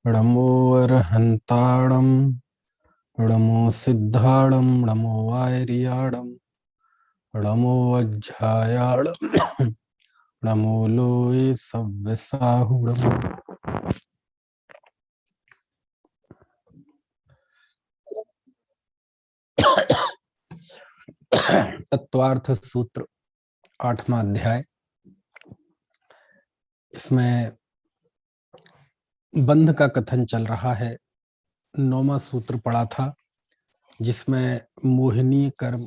णमो अर्हन्ताणं णमो सिद्धाणं णमो वायरियाणं णमो वज्झायाणं णमो लोये सव्यसाहुणम्। तत्वार्थ सूत्र 8वां अध्याय। इसमें बंध का कथन चल रहा है। 9वां सूत्र पढ़ा था जिसमें मोहिनी कर्म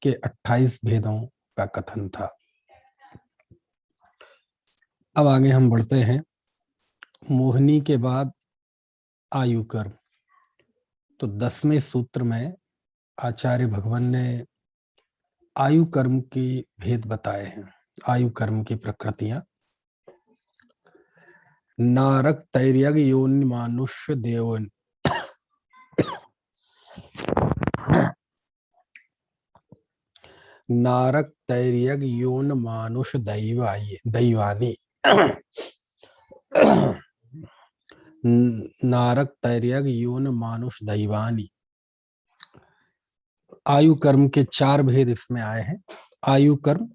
के 28 भेदों का कथन था। अब आगे हम बढ़ते हैं। मोहिनी के बाद आयु कर्म। तो 10वें सूत्र में आचार्य भगवान ने आयु कर्म के भेद बताए हैं, आयु कर्म की प्रकृतियां। नारक तैर्यग योनि मानुष्य देवन नारक तैर्यग योन मानुष दैवानी नारक तैर्यग योन मानुष दैवानी। आयु कर्म के 4 भेद इसमें आए हैं। आयु कर्म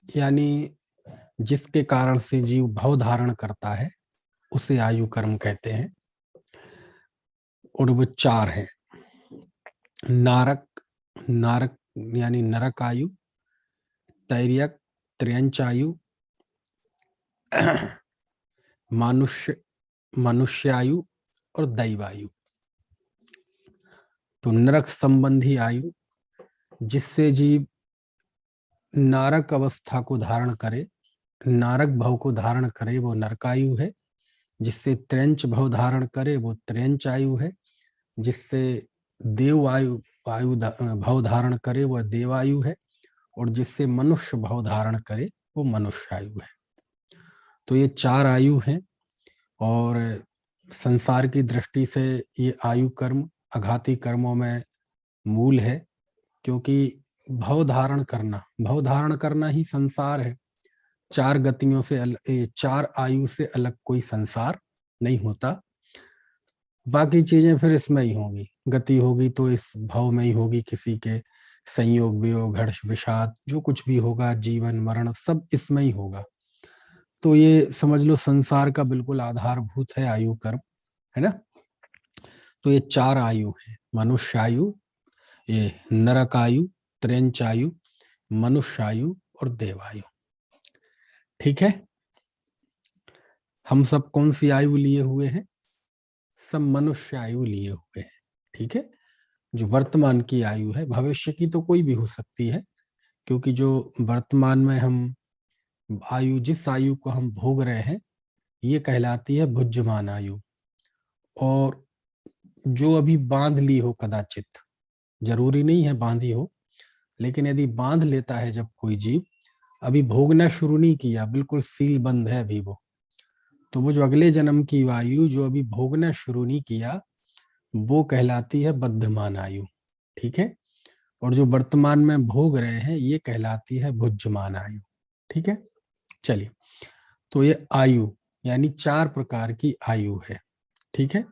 यानी जिसके कारण से जीव भव धारण करता है उसे आयु कर्म कहते हैं, और वो 4 हैं। नारक नारक यानी नरक आयु, तैर्यक त्र्यंच आयु, मनुष्य आयु और दैवायु। तो नरक संबंधी आयु जिससे जीव नारक अवस्था को धारण करे, नारक भव को धारण करे, वो नरकायु है। जिससे त्र्यंच भव धारण करे वो त्र्यंच आयु है। जिससे देव आयु भव धारण करे वह देवायु है। और जिससे मनुष्य भव धारण करे वो मनुष्य आयु है। तो ये 4 आयु हैं। और संसार की दृष्टि से ये आयु कर्म अघाती कर्मों में मूल है, क्योंकि भव धारण करना ही संसार है। 4 गतियों से 4 आयु से अलग कोई संसार नहीं होता। बाकी चीजें फिर इसमें ही होंगी, गति होगी तो इस भव में ही होगी, किसी के संयोग वियोग हर्ष विषाद जो कुछ भी होगा, जीवन मरण सब इसमें ही होगा। तो ये समझ लो संसार का बिल्कुल आधारभूत है आयु कर्म, है ना। तो ये 4 आयु है, मनुष्य आयु, ये नरक आयु, त्र्यंच आयु, मनुष्य आयु और देवायु। ठीक है। हम सब कौन सी आयु लिए हुए हैं? सब मनुष्य आयु लिए हुए हैं। ठीक है। जो वर्तमान की आयु है, भविष्य की तो कोई भी हो सकती है, क्योंकि जो वर्तमान में हम आयु, जिस आयु को हम भोग रहे हैं ये कहलाती है भुज्यमान आयु। और जो अभी बांध ली हो, कदाचित, जरूरी नहीं है बांधी हो, लेकिन यदि बांध लेता है जब कोई जीव, अभी भोगना शुरू नहीं किया, बिल्कुल सील बंद है अभी वो, तो वो जो अगले जन्म की आयु जो अभी भोगना शुरू नहीं किया वो कहलाती है बद्धमान आयु। ठीक है। और जो वर्तमान में भोग रहे हैं ये कहलाती है भुज्यमान आयु। ठीक है। चलिए, तो ये आयु यानी 4 प्रकार की आयु है। ठीक है।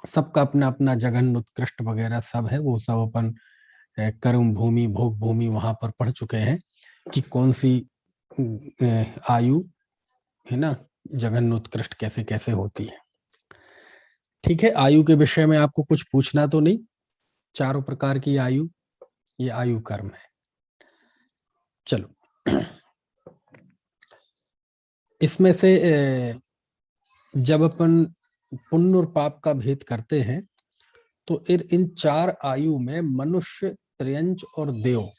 सबका अपना अपना जघन उत्कृष्ट वगैरह सब है, वो सब अपन कर्म भूमि भोग भूमि वहां पर पढ़ चुके हैं कि कौन सी आयु है ना, जघन उत्कृष्ट कैसे कैसे होती है। ठीक है। आयु के विषय में आपको कुछ पूछना तो नहीं? 4 प्रकार की आयु, ये आयु कर्म है। चलो, इसमें से जब अपन पुण्य और पाप का भेद करते हैं तो इन 4 आयु में मनुष्य, त्र्यंच और देव,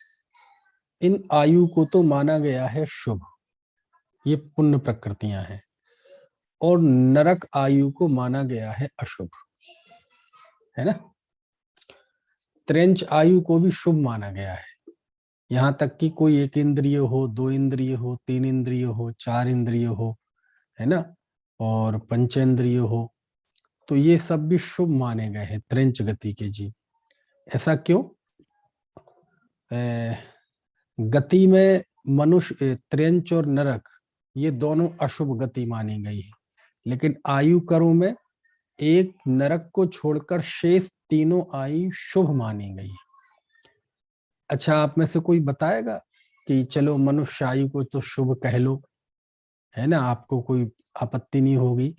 इन आयु को तो माना गया है शुभ, ये पुण्य प्रकृतियां हैं। और नरक आयु को माना गया है अशुभ, है ना। त्र्यंच आयु को भी शुभ माना गया है, यहाँ तक कि कोई 1 इंद्रिय हो, 2 इंद्रिय हो, 3 इंद्रिय हो, 4 इंद्रिय हो, है ना, और पंचेंद्रिय हो, तो ये सब भी शुभ माने गए हैं त्र्यंच गति के जीव। ऐसा क्यों? गति में मनुष्य, त्र्यंच और नरक ये दोनों अशुभ गति मानी गई है, लेकिन आयु करों में एक नरक को छोड़कर शेष तीनों आयु शुभ मानी गई। अच्छा, आप में से कोई बताएगा कि चलो मनुष्य आयु को तो शुभ कह लो, है ना, आपको कोई आपत्ति नहीं होगी।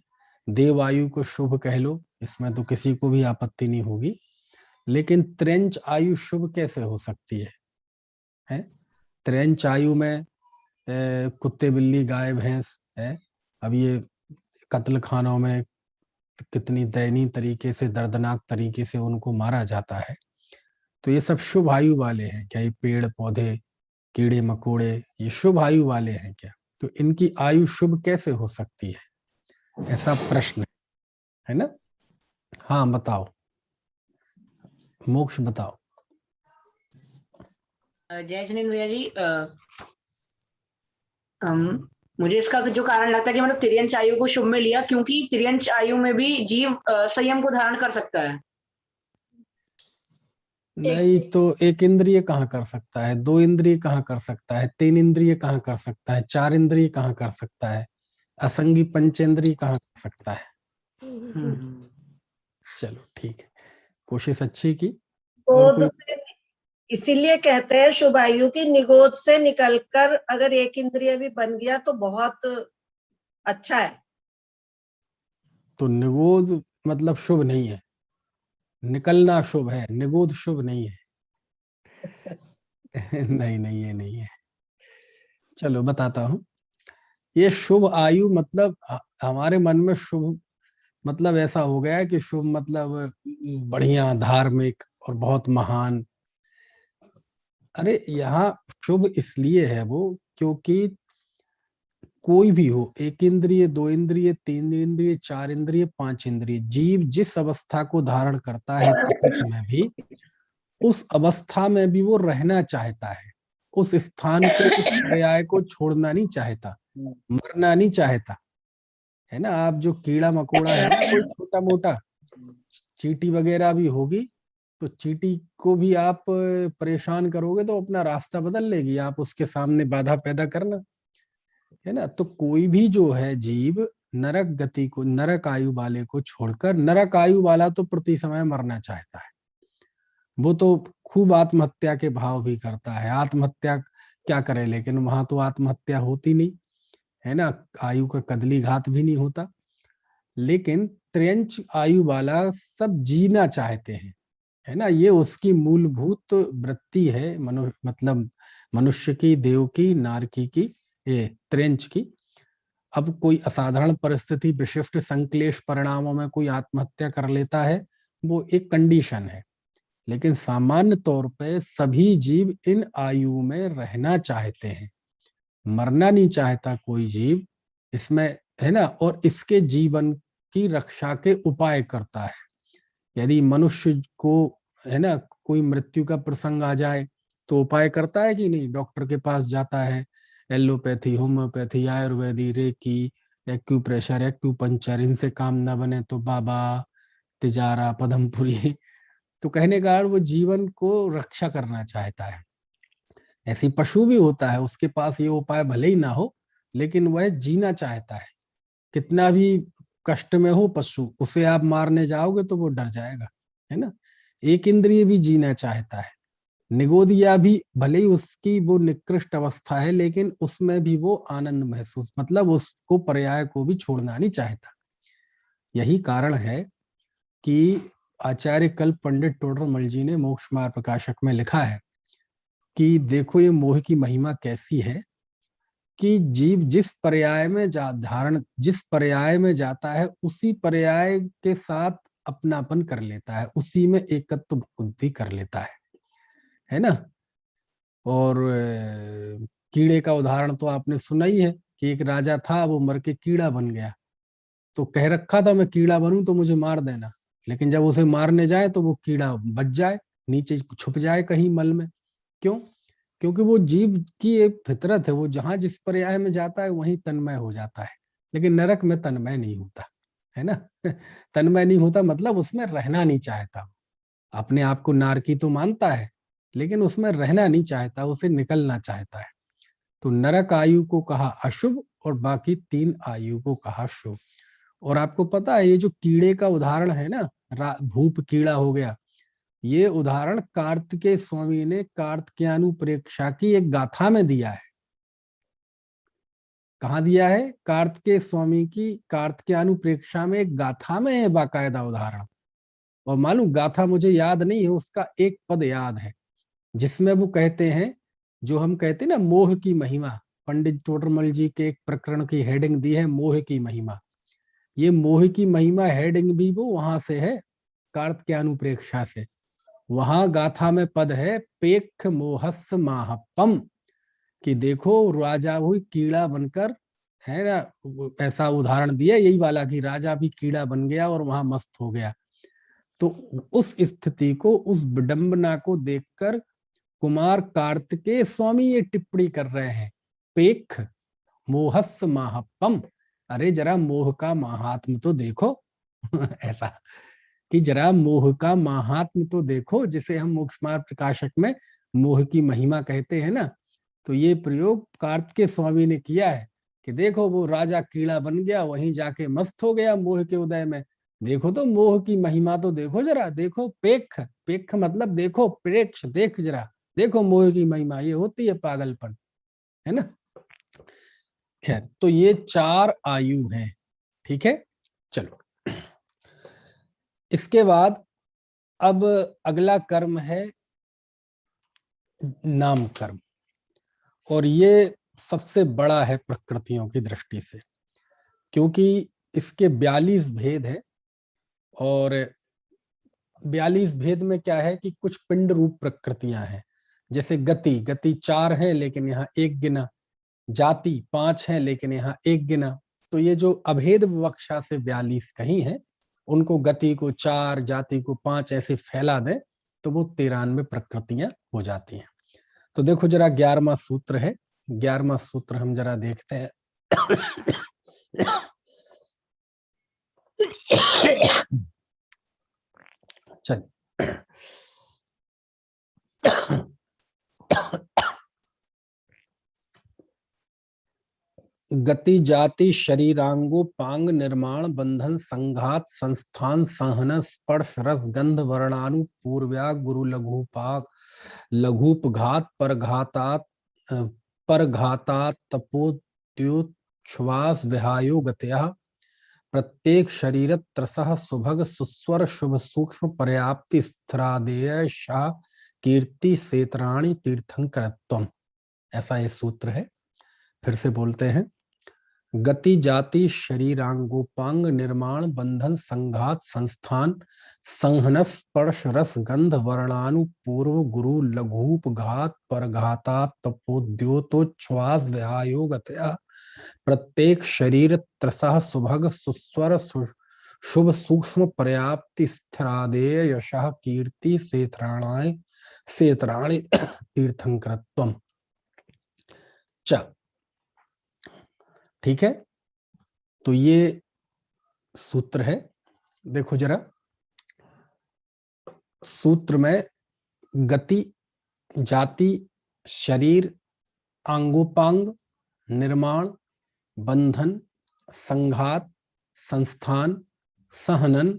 देव आयु को शुभ कह लो, इसमें तो किसी को भी आपत्ति नहीं होगी। लेकिन त्रेंच आयु शुभ कैसे हो सकती है? त्रेंच आयु में कुत्ते बिल्ली गाय भैंस है, अब ये कत्ल खानों में कितनी दयनीय तरीके से, दर्दनाक तरीके से उनको मारा जाता है। तो ये सब शुभ आयु वाले हैं क्या? ये पेड़ पौधे कीड़े मकोड़े ये शुभ आयु वाले हैं क्या? तो इनकी आयु शुभ कैसे हो सकती है, ऐसा प्रश्न है ना। हाँ बताओ, मोक्ष बताओ। जय जिनेन्द्र भैया जी, मुझे इसका जो कारण लगता है कि मतलब तिर्यंच आयु को शुभ में लिया क्योंकि तिर्यंच आयु में भी जीव संयम को धारण कर सकता है। नहीं तो एक इंद्रिय कहाँ कर सकता है, दो इंद्रिय कहाँ कर सकता है, तीन इंद्रिय कहाँ कर सकता है, चार इंद्रिय कहाँ कर सकता है, असंगी पंचेंद्रिय कहाँ कर सकता है। चलो ठीक है, कोशिश अच्छी की। और कोई? इसीलिए कहते हैं शुभ आयु की निगोद से निकलकर अगर एक इंद्रिय भी बन गया तो बहुत अच्छा है। तो निगोद मतलब शुभ नहीं है, निकलना शुभ है, निगोद शुभ नहीं है। नहीं नहीं, ये नहीं है। चलो बताता हूं। ये शुभ आयु मतलब हमारे मन में शुभ मतलब ऐसा हो गया है कि शुभ मतलब बढ़िया, धार्मिक और बहुत महान। अरे यहाँ शुभ इसलिए है वो क्योंकि कोई भी हो, एक इंद्रिय, दो इंद्रिय, तीन इंद्रिय, चार इंद्रिय, पांच इंद्रिय, जीव जिस अवस्था को धारण करता है प्रपंच में भी, उस अवस्था में भी वो रहना चाहता है, उस स्थान को, उस पर्याय को छोड़ना नहीं चाहता, मरना नहीं चाहता, है ना। आप जो कीड़ा मकोड़ा है ना, कोई छोटा मोटा चींटी वगैरह भी होगी, तो चींटी को भी आप परेशान करोगे तो अपना रास्ता बदल लेगी, आप उसके सामने बाधा पैदा करना, है ना। तो कोई भी जो है जीव नरक गति को, नरक आयु वाले को छोड़कर, नरक आयु वाला तो प्रति समय मरना चाहता है, वो तो खूब आत्महत्या के भाव भी करता है। आत्महत्या क्या करे, लेकिन वहां तो आत्महत्या होती नहीं, है ना, आयु का कदली घात भी नहीं होता। लेकिन त्र्यंच आयु वाला सब जीना चाहते हैं, है ना, ये उसकी मूलभूत वृत्ति है, मतलब मनुष्य की, देव की, नारकी की, ये त्र्यंच की। अब कोई असाधारण परिस्थिति, विशिष्ट संक्लेश परिणामों में कोई आत्महत्या कर लेता है, वो एक कंडीशन है, लेकिन सामान्य तौर पे सभी जीव इन आयु में रहना चाहते हैं, मरना नहीं चाहता कोई जीव इसमें, है ना। और इसके जीवन की रक्षा के उपाय करता है। यदि मनुष्य को, है ना, कोई मृत्यु का प्रसंग आ जाए तो उपाय करता है कि नहीं, डॉक्टर के पास जाता है, allopathy, homeopathy, Ayurvedi, reiki, acupressure, acupuncture, इनसे काम न बने तो बाबा, तिजारा, पदमपुरी। तो कहने का वो जीवन को रक्षा करना चाहता है। ऐसी पशु भी होता है, उसके पास ये उपाय भले ही ना हो, लेकिन वह जीना चाहता है, कितना भी कष्ट में हो पशु, उसे आप मारने जाओगे तो वो डर जाएगा, है ना। एक इंद्रिय भी जीना चाहता है, निगोदिया भी, भले ही उसकी वो निकृष्ट अवस्था है, लेकिन उसमें भी वो आनंद महसूस, मतलब उसको पर्याय को भी छोड़ना नहीं चाहता। यही कारण है कि आचार्य कल्प पंडित टोडरमल जी ने मोक्ष मार्ग प्रकाशक में लिखा है कि देखो ये मोह की महिमा कैसी है कि जीव जिस पर्याय में जिस पर्याय में जाता है, उसी पर्याय के साथ अपनापन कर लेता है, उसी में एकत्व बुद्धि कर लेता है ना। और कीड़े का उदाहरण तो आपने सुना ही है कि एक राजा था, वो मर के कीड़ा बन गया, तो कह रखा था मैं कीड़ा बनूं तो मुझे मार देना, लेकिन जब उसे मारने जाए तो वो कीड़ा बच जाए, नीचे छुप जाए कहीं मल में। क्यों? क्योंकि वो जीव की एक फितरत है, वो जहां जिस पर्याय में जाता है वहीं तन्मय हो जाता है, लेकिन नरक में तन्मय नहीं होता, है ना। तन्मय नहीं होता मतलब उसमें रहना नहीं चाहता, अपने आप को नारकी तो मानता है, लेकिन उसमें रहना नहीं चाहता, उसे निकलना चाहता है। तो नरक आयु को कहा अशुभ और बाकी तीन आयु को कहा शुभ। और आपको पता है ये जो कीड़े का उदाहरण है ना, भूप कीड़ा हो गया, ये उदाहरण कार्तिकेय स्वामी ने कार्तिकेयानुप्रेक्षा की एक गाथा में दिया है। कहाँ दिया है? कार्तिकेय स्वामी की कार्तिकेयानुप्रेक्षा में एक गाथा में है बाकायदा उदाहरण। और मालूम गाथा मुझे याद नहीं है, उसका एक पद याद है जिसमें वो कहते हैं, जो हम कहते हैं ना मोह की महिमा, पंडित तोडरमल जी के एक प्रकरण की हेडिंग दी है मोह की महिमा। ये मोह की महिमा हेडिंग भी वो वहां से है, कार्तिकेयानुप्रेक्षा से। वहां गाथा में पद है पेख मोहस्स माहपम, कि देखो राजा हुई कीड़ा बनकर, है ना, ऐसा उदाहरण दिया यही वाला कि राजा भी कीड़ा बन गया और वहां मस्त हो गया। तो उस स्थिति को, उस विडंबना को देखकर कुमार कार्तिकेय स्वामी ये टिप्पणी कर रहे हैं, पेख मोहस्स माहपम, अरे जरा मोह का महात्म तो देखो ऐसा कि जरा मोह का महात्म तो देखो, जिसे हम मोक्षमार्ग प्रकाशक में मोह की महिमा कहते हैं ना। तो ये प्रयोग कार्तिकेय स्वामी ने किया है कि देखो वो राजा कीड़ा बन गया, वहीं जाके मस्त हो गया मोह के उदय में। देखो तो मोह की महिमा तो देखो जरा, देखो पेख, पेख मतलब देखो, प्रेक्ष, देख जरा, देखो मोह की महिमा, ये होती है पागलपन, है ना। खैर, तो ये 4 आयु हैं, ठीक है। चलो, इसके बाद अब अगला कर्म है नाम कर्म, और ये सबसे बड़ा है प्रकृतियों की दृष्टि से, क्योंकि इसके 42 भेद है। और 42 भेद में क्या है कि कुछ पिंड रूप प्रकृतियां हैं, जैसे गति, गति 4 है लेकिन यहाँ 1 गिना, जाति 5 है लेकिन यहाँ 1 गिना। तो ये जो अभेद विवक्षा से 42 कहीं है, उनको गति को 4, जाति को 5 ऐसे फैला दें तो वो 93 प्रकृतियां हो जाती हैं। तो देखो जरा 11वां सूत्र है, 11वां सूत्र हम जरा देखते हैं। चलिए, गति जाति शरीरांगो पांग निर्माण बंधन संघात संस्थान संहन स्पर्श रस गंध वर्णानु पूर्व्या गुरु लघुपाक लघुपघात परघातात परघातात तपोद्योच्छ्वास विहायो गत्या प्रत्येक शरीर त्रसः सुभग सुस्वर शुभ सूक्ष्म पर्याप्ति स्थिरादेय शाह कीर्ति सेतराणी तीर्थंकरत्वम, ऐसा ये सूत्र है। फिर से बोलते हैं, गति जाति शरीरांगोपांग निर्माण बंधन संघात संस्थान संहन स्पर्श रस गंध वर्णानु पूर्व गुरु लघुप घात परघातात तपोद्योतोच्छ्वास विहायो गत्या प्रत्येक शरीर त्रसः सुभग सुस्वर शुभ सूक्ष्म पर्याप्ति स्थिरादेय यशः कीर्ति सेतराणी तीर्थंकरत्वम। ठीक है, तो ये सूत्र है। देखो जरा, सूत्र में गति जाति शरीर आंगोपांग निर्माण बंधन संघात संस्थान सहनन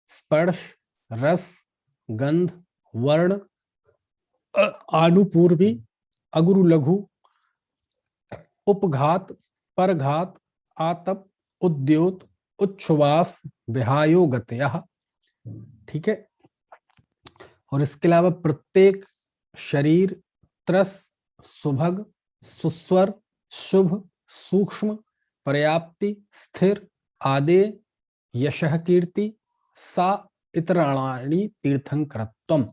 स्पर्श रस गंध वर्ण आनुपूर्वी अगुरु लघु उपघात परघात आतप उद्योत उच्छ्वास विहायो गत्या, ठीक है। और इसके अलावा प्रत्येक शरीर त्रस सुभग सुस्वर शुभ सूक्ष्म पर्याप्ति स्थिर आदेय यशः कीर्ति सा इतराणी तीर्थंकरत्वम,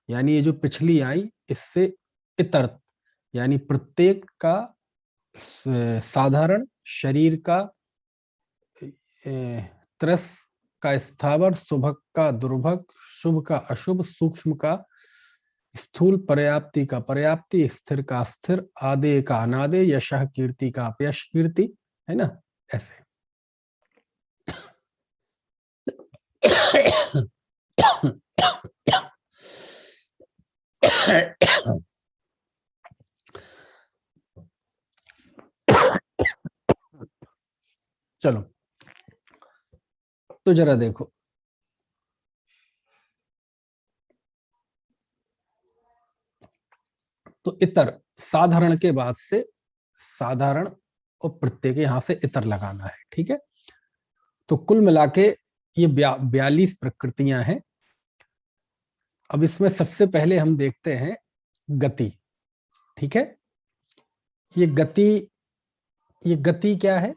यानी ये जो पिछली आई इससे इतर, यानी प्रत्येक का साधारण, शरीर का त्रस का स्थावर, सुभग का दुर्भग, शुभ का अशुभ, सूक्ष्म का स्थूल, पर्याप्ति का पर्याप्ति, स्थिर का स्थिर, आदेय का अनादेय, यशः कीर्ति का अपयश कीर्ति, है ना, ऐसे। चलो, तो जरा देखो, तो इतर साधारण के बाद से साधारण और प्रत्यय के यहां से इतर लगाना है, ठीक है। तो कुल मिला के ये 42 प्रकृतियां हैं। अब इसमें सबसे पहले हम देखते हैं गति, ठीक है। ये गति क्या है?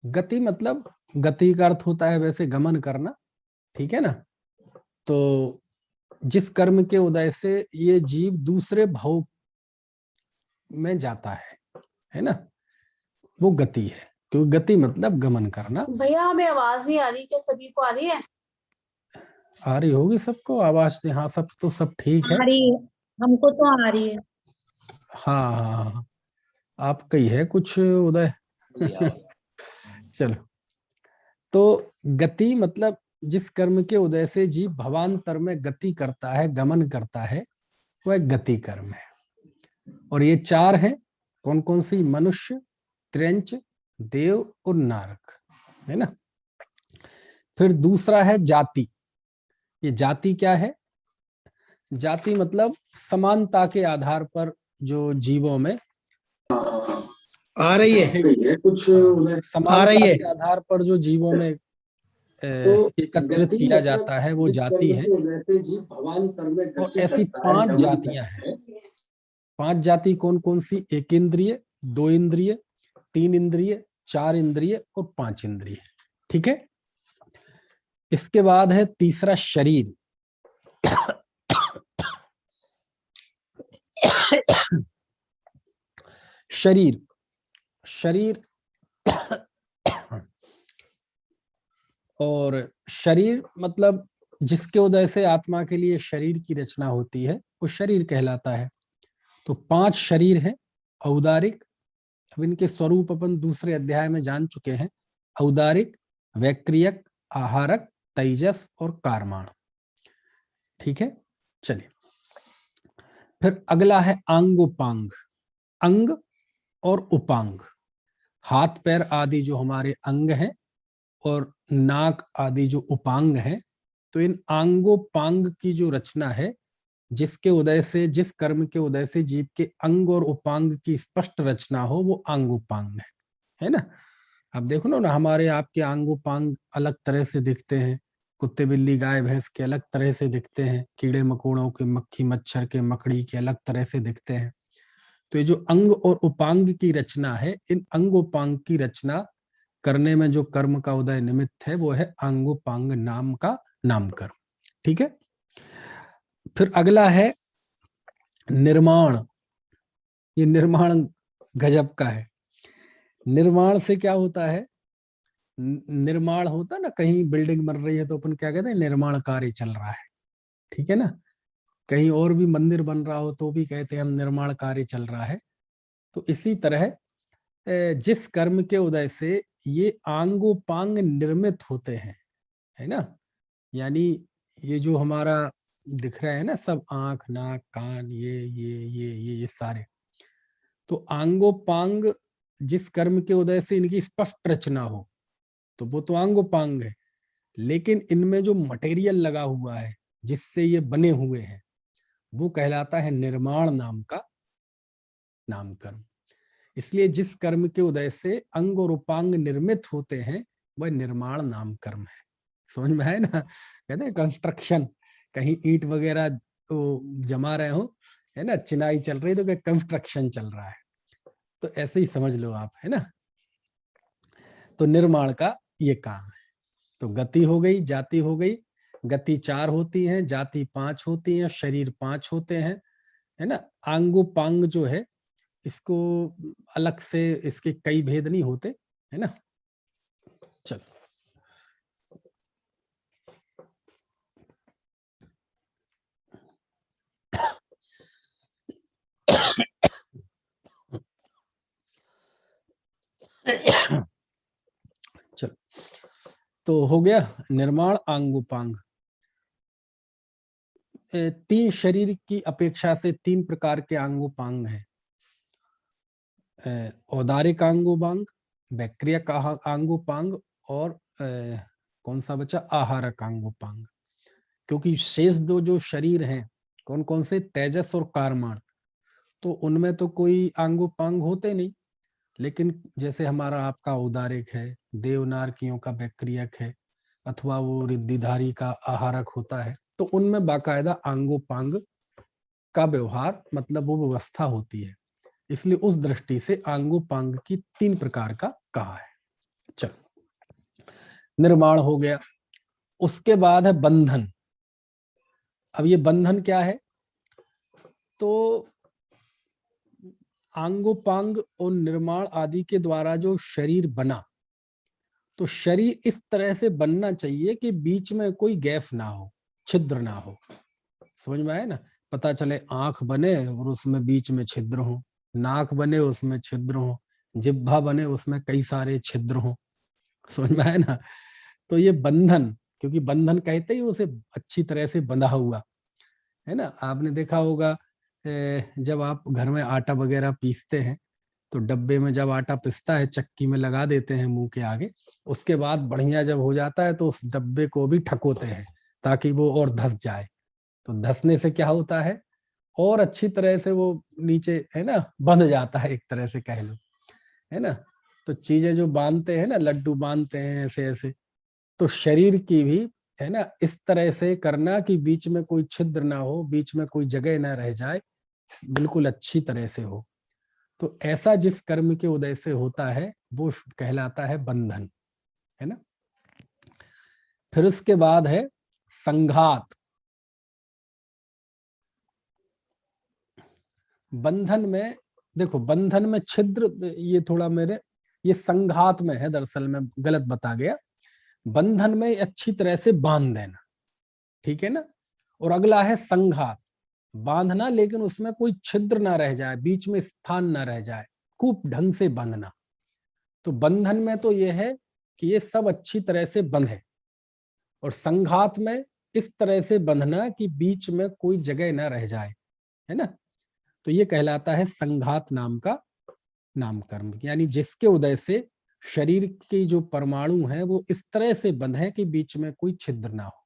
गति मतलब, गति का अर्थ होता है वैसे गमन करना, ठीक है ना। तो जिस कर्म के उदय से ये जीव दूसरे भाव में जाता है ना, वो गति है। क्योंकि गति मतलब गमन करना। भैया हमें आवाज नहीं आ रही, क्या सभी को आ रही है? आ रही होगी सबको आवाज? हाँ, सब तो सब ठीक है। आ रही है, हमको तो आ रही है। हाँ हाँ हाँ, आपका ही है कुछ उदय। चलो, तो गति मतलब जिस कर्म के उदय से जीव भवांतर में गति करता है, गमन करता है, वह गति कर्म है। और ये 4 हैं, कौन कौन सी? मनुष्य, त्र्यंच, देव और नारक, है ना। फिर दूसरा है जाति। ये जाति क्या है? जाति मतलब समानता के आधार पर जो जीवों में आ रही है कुछ, समानता के आधार पर जो जीवों में एकत्रित किया जाता है, वो जाति है। और ऐसी 5 जातियां हैं। 5 जाति कौन कौन सी? 1 इंद्रिय, 2 इंद्रिय, 3 इंद्रिय, 4 इंद्रिय और 5 इंद्रिय, ठीक है। इसके बाद है तीसरा शरीर। शरीर और शरीर मतलब जिसके उदय से आत्मा के लिए शरीर की रचना होती है, वो शरीर कहलाता है। तो 5 शरीर हैं औदारिक। अब इनके स्वरूप अपन दूसरे अध्याय में जान चुके हैं। औदारिक, वैक्रियक, आहारक, तेजस और कारमाण, ठीक है। चलिए, फिर अगला है आंगोपांग। अंग और उपांग, हाथ पैर आदि जो हमारे अंग हैं और नाक आदि जो उपांग हैं। तो इन आंगोपांग की जो रचना है, जिसके उदय से, जिस कर्म के उदय से जीव के अंग और उपांग की स्पष्ट रचना हो, वो आंगोपांग है ना। अब देखो ना, हमारे आपके आंगोपांग अलग तरह से दिखते हैं, कुत्ते बिल्ली गाय भैंस के अलग तरह से दिखते हैं, कीड़े मकोड़ों के, मक्खी मच्छर के, मकड़ी के अलग तरह से दिखते हैं। तो ये जो अंग और उपांग की रचना है, इन अंग उपांग की रचना करने में जो कर्म का उदय निमित्त है, वो है आंगोपांग नाम का नामकर्म, ठीक है। फिर अगला है निर्माण। ये निर्माण गजब का है। निर्माण से क्या होता है? निर्माण होता ना, कहीं बिल्डिंग बन रही है तो अपन क्या कहते हैं? निर्माण कार्य चल रहा है, ठीक है ना। कहीं और भी मंदिर बन रहा हो तो भी कहते हैं हम निर्माण कार्य चल रहा है। तो इसी तरह जिस कर्म के उदय से ये आंगोपांग निर्मित होते हैं, है ना, यानी ये जो हमारा दिख रहा है ना, सब आंख नाक कान, ये सारे, तो आंगोपांग जिस कर्म के उदय से इनकी स्पष्ट रचना हो, तो वो तो आंगोपांग है। लेकिन इनमें जो मटेरियल लगा हुआ है, जिससे ये बने हुए हैं, वो कहलाता है निर्माण नाम का नामकर्म। इसलिए जिस कर्म के उदय से अंग और उपांग निर्मित होते हैं, वह निर्माण नाम कर्म है। समझ में है ना? कहते हैं कंस्ट्रक्शन, कहीं ईंट वगैरह तो जमा रहे हो, है ना, चिनाई चल रही, तो कंस्ट्रक्शन चल रहा है। तो ऐसे ही समझ लो आप, है ना। तो निर्माण का ये काम है। तो गति हो गई, जाति हो गई। गति 4 होती है, जाति 5 होती है, शरीर 5 होते हैं, है ना। आंगोपांग जो है, इसको अलग से इसके कई भेद नहीं होते, है ना। चलो, चलो, तो हो गया निर्माण आंगोपांग। 3 शरीर की अपेक्षा से 3 प्रकार के आंगोपांग हैं। औदारिक आंगोपांग, वैक्रियक आंगोपांग और कौन सा बचा? आहारक आंगोपांग। क्योंकि शेष दो जो शरीर हैं, कौन कौन से? तेजस और कारमान, तो उनमें तो कोई आंगोपांग होते नहीं। लेकिन जैसे हमारा आपका उदारिक है, देवनारकियों का वैक्रियक है, अथवा वो रिद्धिधारी का आहारक होता है, तो उनमें बाकायदा आंगोपांग का व्यवहार, मतलब वो व्यवस्था होती है। इसलिए उस दृष्टि से आंगोपांग की 3 प्रकार का कहा है। चलो, निर्माण हो गया। उसके बाद है बंधन। अब ये बंधन क्या है? तो आंगोपांग और निर्माण आदि के द्वारा जो शरीर बना, तो शरीर इस तरह से बनना चाहिए कि बीच में कोई गैप ना हो, छिद्र ना हो। समझ में आया ना? पता चले आंख बने और उसमें बीच में छिद्र हो, नाक बने उसमें छिद्र हो, जिह्वा बने उसमें कई सारे छिद्र हो। समझ में आया ना? तो ये बंधन, क्योंकि बंधन कहते ही उसे अच्छी तरह से बंधा हुआ है ना। आपने देखा होगा जब आप घर में आटा वगैरह पीसते हैं, तो डब्बे में जब आटा पिसता है, चक्की में लगा देते हैं मुंह के आगे, उसके बाद बढ़िया जब हो जाता है तो उस डब्बे को भी ठकोते हैं ताकि वो और धस जाए। तो धसने से क्या होता है? और अच्छी तरह से वो नीचे, है ना, बंध जाता है, एक तरह से कह लो, है ना। तो चीजें जो बांधते हैं ना, लड्डू बांधते हैं ऐसे ऐसे, तो शरीर की भी, है ना, इस तरह से करना कि बीच में कोई छिद्र ना हो, बीच में कोई जगह ना रह जाए, बिल्कुल अच्छी तरह से हो। तो ऐसा जिस कर्म के उदय से होता है वो कहलाता है बंधन, है ना। फिर उसके बाद है संघात। बंधन में देखो, बंधन में छिद्र, ये थोड़ा ये संघात में है, दरअसल में गलत बता गया। बंधन में अच्छी तरह से बांध देना, ठीक है ना। और अगला है संघात, बांधना लेकिन उसमें कोई छिद्र ना रह जाए, बीच में स्थान ना रह जाए, खूब ढंग से बांधना। तो बंधन में तो यह है कि ये सब अच्छी तरह से बंधे, और संघात में इस तरह से बंधना कि बीच में कोई जगह ना रह जाए, है ना। तो ये कहलाता है संघात नाम का नामकर्म, यानी जिसके उदय से शरीर की जो परमाणु है वो इस तरह से बंधे कि बीच में कोई छिद्र ना हो।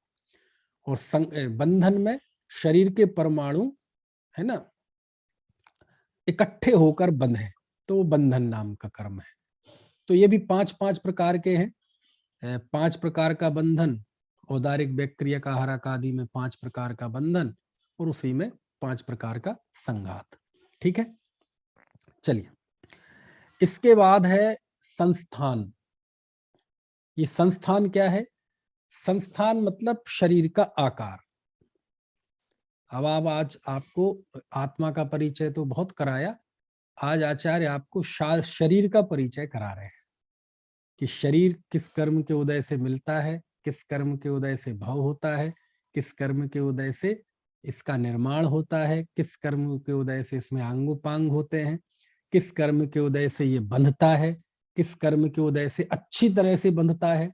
और बंधन में शरीर के परमाणु, है ना, इकट्ठे होकर बंधे, तो बंधन नाम का कर्म है। तो ये भी 5 प्रकार के हैं। 5 प्रकार का बंधन, औदारिक वैक्रियक आहारक आदि में 5 प्रकार का बंधन, और उसी में 5 प्रकार का संघात। ठीक है, चलिए। इसके बाद है संस्थान। ये संस्थान क्या है? संस्थान मतलब शरीर का आकार। अब आज आपको आत्मा का परिचय तो बहुत कराया, आज आचार्य आपको शरीर का परिचय करा रहे हैं कि शरीर किस कर्म के उदय से मिलता है, किस कर्म के उदय से भव होता है, किस कर्म के उदय से इसका निर्माण होता है, किस कर्म के उदय से इसमें अंगोपांग होते हैं, किस कर्म के उदय से ये बंधता है, किस कर्म के उदय से अच्छी तरह से बंधता है,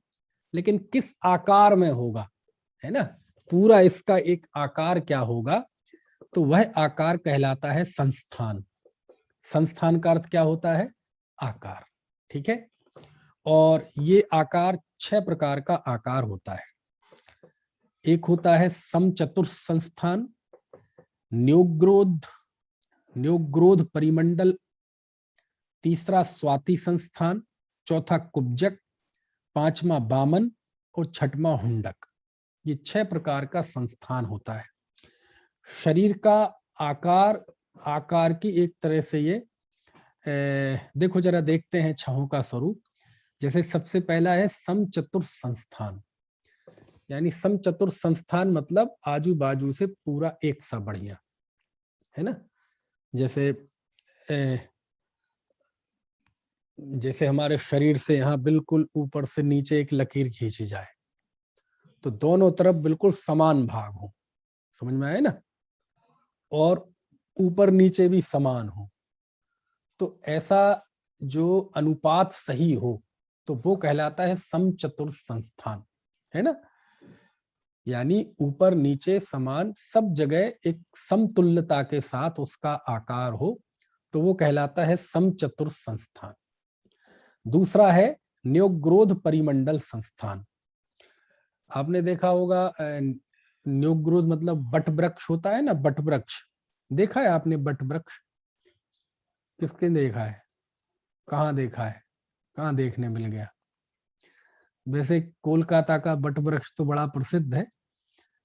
लेकिन किस आकार में होगा, है ना। पूरा इसका एक आकार क्या होगा, तो वह आकार कहलाता है संस्थान। संस्थान का अर्थ क्या होता है? आकार। ठीक है, और ये आकार 6 प्रकार का आकार होता है। एक होता है समचतुर संस्थान, न्योग्रोध परिमंडल, तीसरा स्वाति संस्थान, चौथा कुब्जक, 5वां बामन और 6वां हुंडक। ये 6 प्रकार का संस्थान होता है। शरीर का आकार की एक तरह से ये देखो जरा, देखते हैं छहों का स्वरूप। जैसे सबसे पहला है समचतुर संस्थान, यानी समचतुर संस्थान मतलब आजू बाजू से पूरा एक सा बढ़िया, है ना। जैसे हमारे शरीर से यहाँ बिल्कुल ऊपर से नीचे एक लकीर खींची जाए, तो दोनों तरफ बिल्कुल समान भाग हो, समझ में आए ना, और ऊपर नीचे भी समान हो। तो ऐसा जो अनुपात सही हो, तो वो कहलाता है समचतुर संस्थान, है ना। यानी ऊपर नीचे समान, सब जगह एक समतुल्यता के साथ उसका आकार हो, तो वो कहलाता है समचतुर संस्थान। दूसरा है न्योग्रोध परिमंडल संस्थान। आपने देखा होगा न्योग्रोध मतलब बट वृक्ष होता है ना, बट वृक्ष देखा है आपने? बट वृक्ष किसने देखा है, कहाँ देखा है, कहाँ देखने मिल गया? वैसे कोलकाता का बट वृक्ष तो बड़ा प्रसिद्ध है,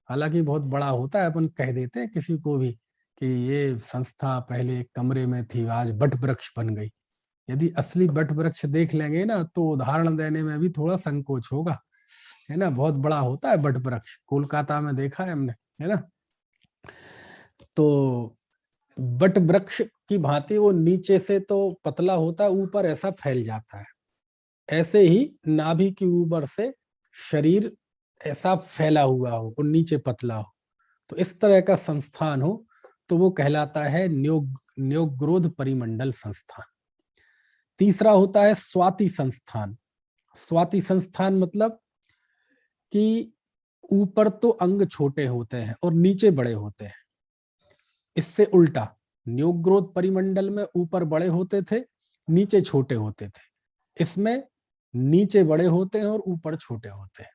हालांकि बहुत बड़ा होता है। अपन कह देते हैं किसी को भी कि ये संस्था पहले एक कमरे में थी, आज बट वृक्ष बन गई। यदि असली बट वृक्ष देख लेंगे ना तो उदाहरण देने में भी थोड़ा संकोच होगा, है ना। बहुत बड़ा होता है बट वृक्ष, कोलकाता में देखा है हमने, है ना। तो बट वृक्ष की भांति वो नीचे से तो पतला होता है, ऊपर ऐसा फैल जाता है। ऐसे ही नाभि के ऊपर से शरीर ऐसा फैला हुआ हो और नीचे पतला हो, तो इस तरह का संस्थान हो तो वो कहलाता है न्योग्रोध परिमंडल संस्थान। तीसरा होता है स्वाति संस्थान। स्वाति संस्थान मतलब कि ऊपर तो अंग छोटे होते हैं और नीचे बड़े होते हैं। इससे उल्टा न्योग्रोध परिमंडल में ऊपर बड़े होते थे, नीचे छोटे होते थे। इसमें नीचे बड़े होते हैं और ऊपर छोटे होते हैं,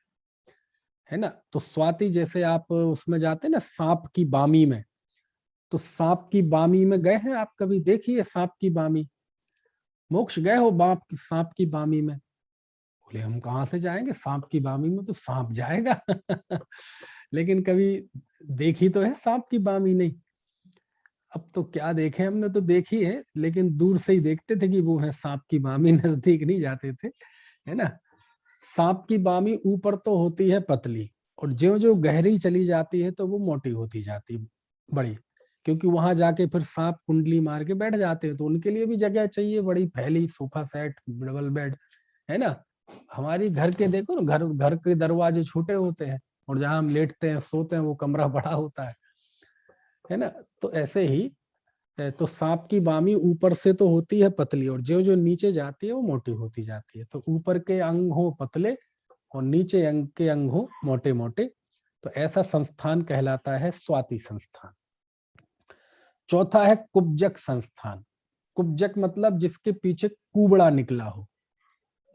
है ना। तो स्वाति जैसे आप उसमें जाते हैं ना सांप की बामी में, तो सांप की बामी में गए हैं आप कभी? देखिए सांप की बामी, मोक्ष गए हो सांप की बामी में? बोले हम कहाँ से जाएंगे सांप की बामी में, तो सांप जाएगा लेकिन कभी देखी तो है सांप की बामी? नहीं। अब तो क्या देखे, हमने तो देखी है लेकिन दूर से ही देखते थे कि वो है सांप की बामी, नजदीक नहीं जाते थे, है ना। सांप की बामी ऊपर तो होती है पतली, और ज्यों ज्यों गहरी चली जाती है तो वो मोटी होती जाती बड़ी, क्योंकि वहां जाके फिर सांप कुंडली मार के बैठ जाते हैं, तो उनके लिए भी जगह चाहिए बड़ी फैली, सोफा सेट, डबल बेड, है ना। हमारी घर के देखो ना, घर के दरवाजे छोटे होते हैं और जहां हम लेटते हैं सोते हैं वो कमरा बड़ा होता है ना। तो ऐसे ही तो सांप की बामी ऊपर से तो होती है पतली, और जो जो नीचे जाती है वो मोटी होती जाती है। तो ऊपर के अंग हो पतले और नीचे अंग के अंग हो मोटे मोटे, तो ऐसा संस्थान कहलाता है स्वाति संस्थान। चौथा है कुब्जक संस्थान। कुब्जक मतलब जिसके पीछे कुबड़ा निकला हो,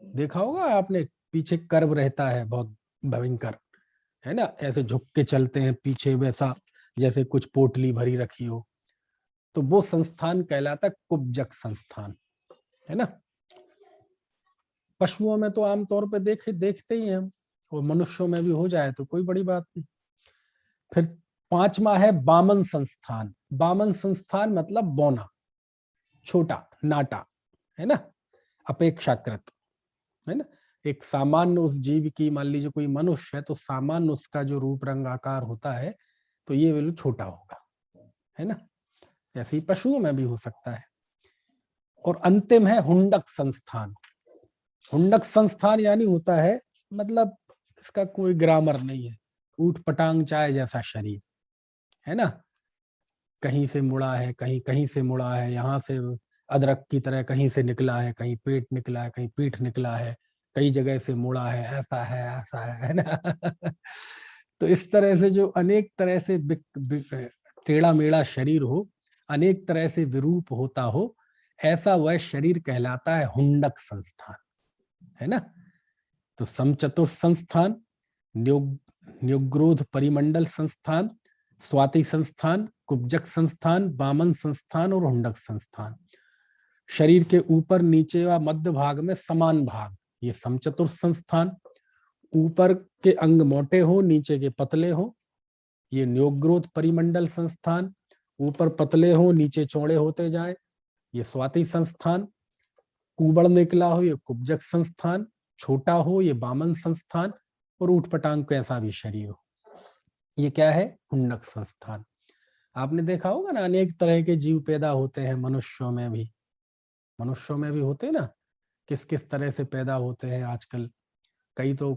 देखा होगा आपने, पीछे कर्व रहता है बहुत भयंकर, है ना, ऐसे झुक के चलते हैं पीछे, वैसा जैसे कुछ पोटली भरी रखी हो, तो वो संस्थान कहलाता है कुब्जक संस्थान, है ना। पशुओं में तो आमतौर पे देखते ही हैं हम, और मनुष्यों में भी हो जाए तो कोई बड़ी बात नहीं। फिर पांचवा है बामन संस्थान। बामन संस्थान मतलब बौना, छोटा, नाटा, है ना, अपेक्षाकृत, है ना। एक सामान्य उस जीव की, मान लीजिए कोई मनुष्य है तो सामान्य उसका जो रूप रंग आकार होता है तो ये बिल्कुल छोटा होगा, है ना। ऐसे ही पशुओं में भी हो सकता है। और अंतिम है हुंडक संस्थान। हुंडक संस्थान यानी होता है, मतलब इसका कोई ग्रामर नहीं है, ऊट पटांग चाय जैसा शरीर, है ना, कहीं से मुड़ा है, कहीं कहीं से मुड़ा है, यहाँ से अदरक की तरह कहीं से निकला है, कहीं पेट निकला है, कहीं पीठ निकला है, कई जगह से मुड़ा है, ऐसा है ना तो इस तरह से जो अनेक तरह से टेढ़ा मेढ़ा शरीर हो, अनेक तरह से विरूप होता हो, ऐसा वह शरीर कहलाता है हुंडक संस्थान, है ना। तो समचतुर संस्थान, न्योग्रोध परिमंडल संस्थान, स्वाति संस्थान, कुब्जक संस्थान, बामन संस्थान और हुंडक संस्थान। शरीर के ऊपर, नीचे व मध्य भाग में समान भाग, ये समचतुर संस्थान। ऊपर के अंग मोटे हो, नीचे के पतले हो, ये न्योग्रोध परिमंडल संस्थान। ऊपर पतले हो, नीचे चौड़े होते जाए, ये स्वाति संस्थान। कुबड़ निकला हो, ये कुब्जक संस्थान। छोटा हो, ये बामन संस्थान। और ऊटपटांग कैसा भी शरीर हो, ये क्या है, हुंडक संस्थान। आपने देखा होगा ना, अनेक तरह के जीव पैदा होते हैं, मनुष्यों में भी होते हैं ना, किस किस तरह से पैदा होते हैं आजकल। कई तो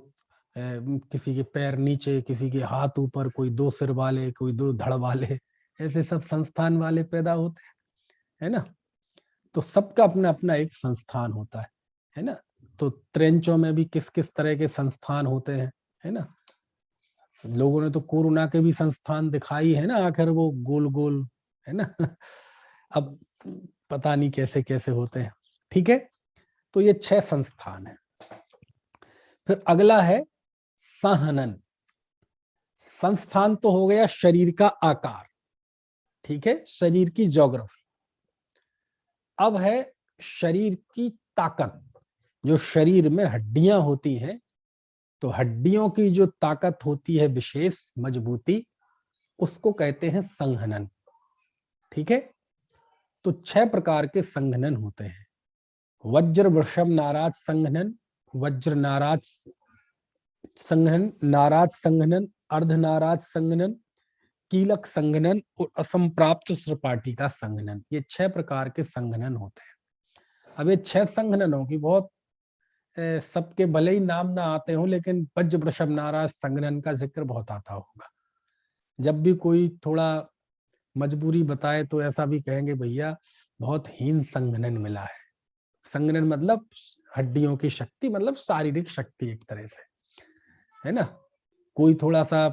किसी के पैर नीचे, किसी के हाथ ऊपर, कोई 2 सिर वाले, कोई 2 धड़ वाले, ऐसे सब संस्थान वाले पैदा होते हैं, है ना। तो सबका अपना अपना एक संस्थान होता है ना। तो त्रेंचों में भी किस किस तरह के संस्थान होते हैं, है ना। लोगों ने तो कोरोना के भी संस्थान दिखाई है ना, आखिर वो गोल गोल, है ना अब पता नहीं कैसे कैसे होते हैं, ठीक है। तो ये 6 संस्थान है। फिर अगला है सहनन। संस्थान तो हो गया शरीर का आकार, ठीक है, शरीर की ज्योग्राफी। अब है शरीर की ताकत, जो शरीर में हड्डियां होती हैं, तो हड्डियों की जो ताकत होती है, विशेष मजबूती, उसको कहते हैं संघनन, ठीक है। तो 6 प्रकार के संघनन होते हैं। वज्र वृषभ नाराज संघनन, वज्र नाराज संघनन, नाराज संघनन, अर्ध नाराज संघनन, कीलक संघनन और असंप्राप्त सपाटी का संघनन। ये 6 प्रकार के संघनन होते हैं। अब ये 6 संघननों की बहुत सबके भले ही नाम ना आते हो, लेकिन वज्र वृषभ नाराज संघनन का जिक्र बहुत आता होगा। जब भी कोई थोड़ा मजबूरी बताए तो ऐसा भी कहेंगे भैया बहुत हीन संघनन मिला है। संघनन मतलब हड्डियों की शक्ति, मतलब शारीरिक शक्ति एक तरह से, है ना। कोई थोड़ा सा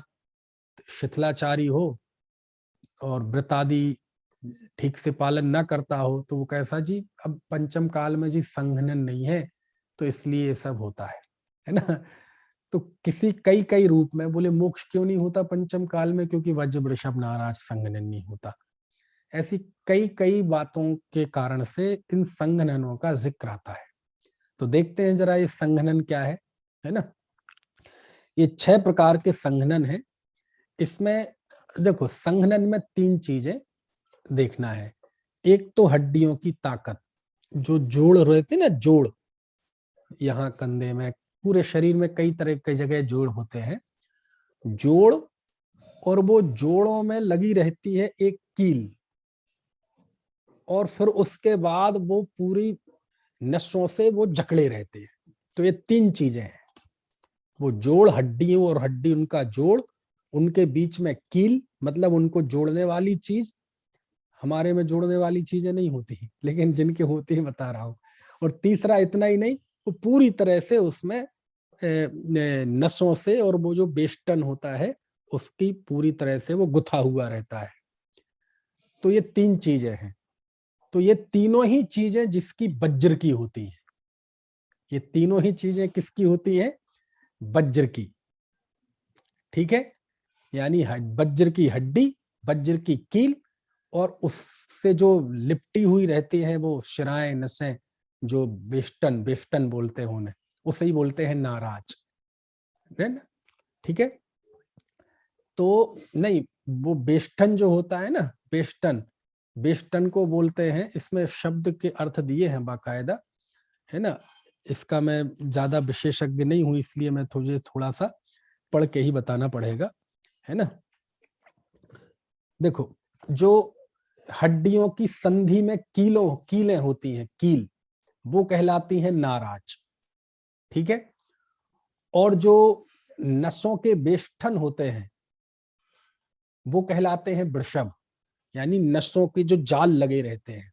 शिथिलाचारी हो और व्रत आदि ठीक से पालन ना करता हो, तो वो कैसा जी, अब पंचम काल में जी संघनन नहीं है तो इसलिए ये सब होता है ना। तो किसी कई कई रूप में बोले मोक्ष क्यों नहीं होता पंचम काल में, क्योंकि वज्र वृषभ नाराज संघनन नहीं होता। ऐसी कई कई बातों के कारण से इन संघननों का जिक्र आता है। तो देखते हैं जरा ये संघनन क्या है ना। ये 6 प्रकार के संघनन है। इसमें देखो, संघनन में 3 चीजें देखना है। एक तो हड्डियों की ताकत, जो जोड़ रहते ना, जोड़, यहाँ कंधे में, पूरे शरीर में कई तरह के जगह जोड़ होते हैं, जोड़, और वो जोड़ों में लगी रहती है एक कील, और फिर उसके बाद वो पूरी नसों से वो जकड़े रहते हैं। तो ये 3 चीजें हैं, वो जोड़, हड्डियों और हड्डी उनका जोड़, उनके बीच में कील, मतलब उनको जोड़ने वाली चीज। हमारे में जोड़ने वाली चीजें नहीं होती, लेकिन जिनके होती है बता रहा हूं। और तीसरा इतना ही नहीं, वो पूरी तरह से उसमें नसों से, और वो जो बेष्टन होता है उसकी पूरी तरह से वो गुथा हुआ रहता है। तो ये 3 चीजें हैं। तो ये तीनों ही चीजें जिसकी वज्र की होती है, ये तीनों ही चीजें किसकी होती है, वज्र की, ठीक है। यानी वज्र की हड्डी, वज्र की कील, और उससे जो लिपटी हुई रहती है वो शिराएं, नसें, जो बेष्टन, बेष्टन बोलते हैं उन्हें, उसे ही बोलते हैं नाराज, है ना, ठीक है। तो नहीं, वो बेष्टन जो होता है ना, बेष्टन, बेष्टन को बोलते हैं, इसमें शब्द के अर्थ दिए हैं बाकायदा, है ना। इसका मैं ज्यादा विशेषज्ञ नहीं हूं, इसलिए मैं तुझे थोड़ा सा पढ़ के ही बताना पड़ेगा, है ना। देखो, जो हड्डियों की संधि में कीलें होती हैं, कील, वो कहलाती हैं नाराज, ठीक है। और जो नसों के बेष्ठन होते हैं वो कहलाते हैं वृषभ, यानी नसों के जो जाल लगे रहते हैं,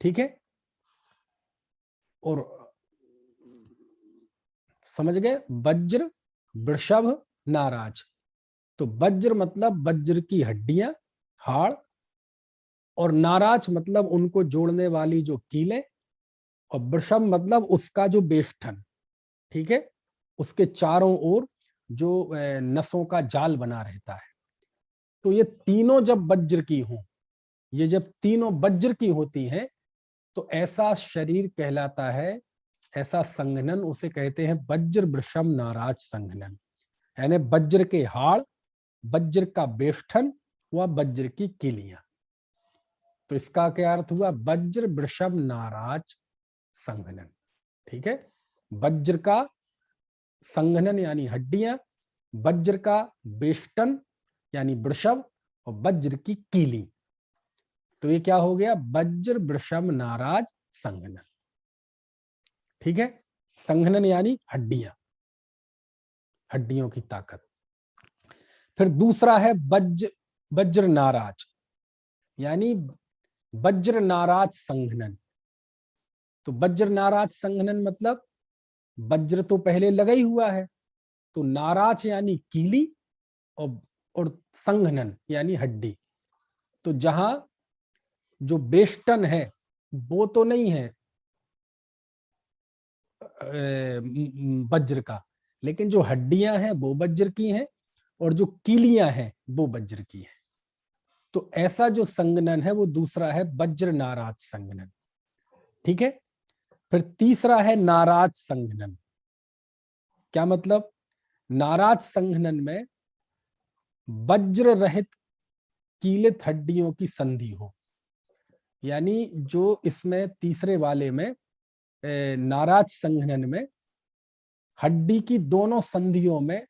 ठीक है। और समझ गए, वज्र वृषभ नाराज। तो वज्र मतलब वज्र की हड्डियां, हाड़, और नाराज मतलब उनको जोड़ने वाली जो कीलें, और वृषभ मतलब उसका जो बेष्ठन, ठीक है, उसके चारों ओर जो नसों का जाल बना रहता है। तो ये तीनों जब वज्र की हों, ये जब तीनों वज्र की होती हैं, तो ऐसा शरीर कहलाता है, ऐसा संघनन उसे कहते हैं वज्र वृषभ नाराज संघनन। यानी वज्र के हाड़, वज्र का बेष्ठन व वज्र की कीलियां। तो इसका क्या अर्थ हुआ, वज्र वृषभ नाराज संघनन, ठीक है। वज्र का संघनन यानी हड्डियां, वज्र का बेष्टन यानी वृषभ, और वज्र की कीली। तो ये क्या हो गया, वज्र वृषभ नाराज संघनन, ठीक है। संघनन यानी हड्डियां, हड्डियों की ताकत। फिर दूसरा है वज्र नाराज, यानी वज्र नाराज संघनन। तो वज्र नाराज संघनन मतलब वज्र तो पहले लगा ही हुआ है, तो नाराज यानी कीली, और संघनन यानी हड्डी। तो जहां जो बेष्टन है वो तो नहीं है वज्र का, लेकिन जो हड्डियां हैं वो वज्र की हैं, और जो कीलियां हैं वो वज्र की है। तो ऐसा जो संघनन है वो दूसरा है वज्र नाराज संघनन। ठीक है। फिर तीसरा है नाराज संघनन। क्या मतलब? नाराज संघनन में वज्र रहित कीलित हड्डियों की संधि हो, यानी जो इसमें तीसरे वाले में नाराज संघनन में हड्डी की दोनों संधियों में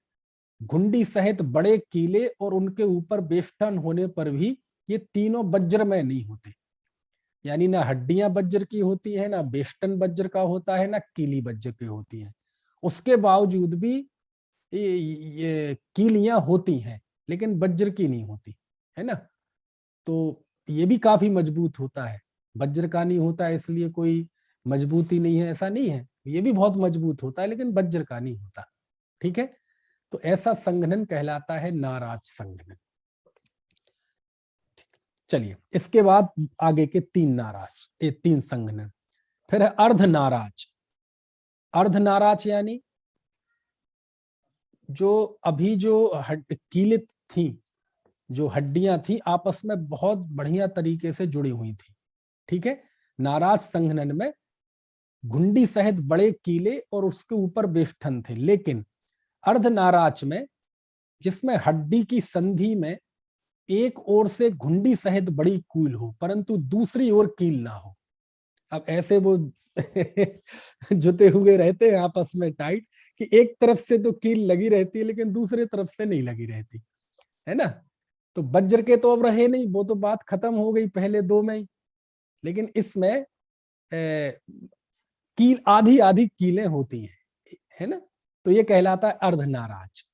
घुंडी सहित बड़े कीले और उनके ऊपर बेष्टन होने पर भी ये तीनों वज्र में नहीं होते, यानी ना हड्डियां वज्र की होती है, ना बेष्टन वज्र का होता है, ना कीली वज्र की होती है। उसके बावजूद भी ये कीलियां होती हैं लेकिन वज्र की नहीं होती है ना। तो ये भी काफी मजबूत होता है। वज्र का नहीं होता है इसलिए कोई मजबूती नहीं है, ऐसा नहीं है। ये भी बहुत मजबूत होता है लेकिन वज्र का नहीं होता। ठीक है। तो ऐसा संघनन कहलाता है नाराज संघनन। चलिए, इसके बाद आगे के तीन संघनन। फिर है अर्ध नाराज। अर्ध नाराज यानी जो अभी जो कीलित थी, जो हड्डियां थी आपस में बहुत बढ़िया तरीके से जुड़ी हुई थी। ठीक है। नाराज संघनन में घुंडी सहित बड़े कीले और उसके ऊपर बेष्ठन थे, लेकिन अर्ध नाराज में जिसमें हड्डी की संधि में एक ओर से घुंडी सहित बड़ी कील हो परंतु दूसरी ओर कील ना हो। अब ऐसे वो जुते हुए रहते हैं आपस में टाइट कि एक तरफ से तो कील लगी रहती है लेकिन दूसरी तरफ से नहीं लगी रहती है ना। तो वज्र के तो अब रहे नहीं, वो तो बात खत्म हो गई पहले दो में ही। लेकिन इसमें कील आधी आधी कीलें होती हैं, है ना। तो ये कहलाता है अर्ध नाराज।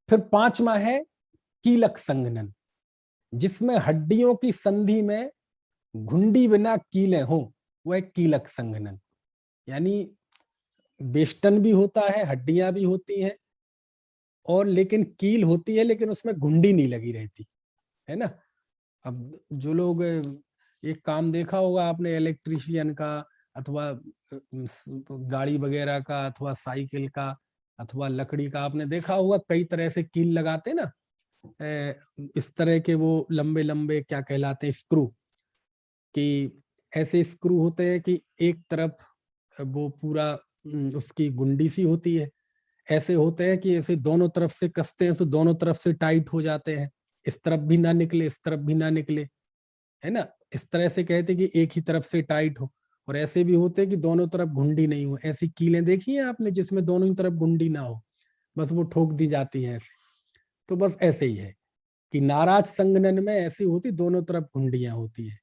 फिर पांचवा है कीलक संघनन, जिसमें हड्डियों की संधि में घुंडी बिना कीलें हो, वह कीलक संघनन। यानी बेष्टन भी होता है, हड्डियां भी होती हैं और लेकिन कील होती है लेकिन उसमें घुंडी नहीं लगी रहती है ना। अब जो लोग एक काम देखा होगा आपने इलेक्ट्रिशियन का अथवा गाड़ी वगैरह का अथवा साइकिल का अथवा लकड़ी का, आपने देखा होगा कई तरह से कील लगाते ना, इस तरह के वो लंबे लंबे क्या कहलाते हैं, स्क्रू। कि ऐसे स्क्रू होते हैं कि एक तरफ वो पूरा उसकी गुंडी सी होती है, ऐसे होते हैं कि ऐसे दोनों तरफ से कसते हैं तो दोनों तरफ से टाइट हो जाते हैं, इस तरफ भी ना निकले इस तरफ भी ना निकले, है ना। इस तरह से कहते हैं कि एक ही तरफ से टाइट हो। और ऐसे भी होते हैं कि दोनों तरफ घुंडी नहीं हो। ऐसी कीलें देखी हैं आपने जिसमें दोनों ही तरफ घुंडी ना हो, बस वो ठोक दी जाती है ऐसे। तो बस ऐसे ही है कि नाराज संघनन में ऐसी होती, दोनों तरफ घुंडियां होती है।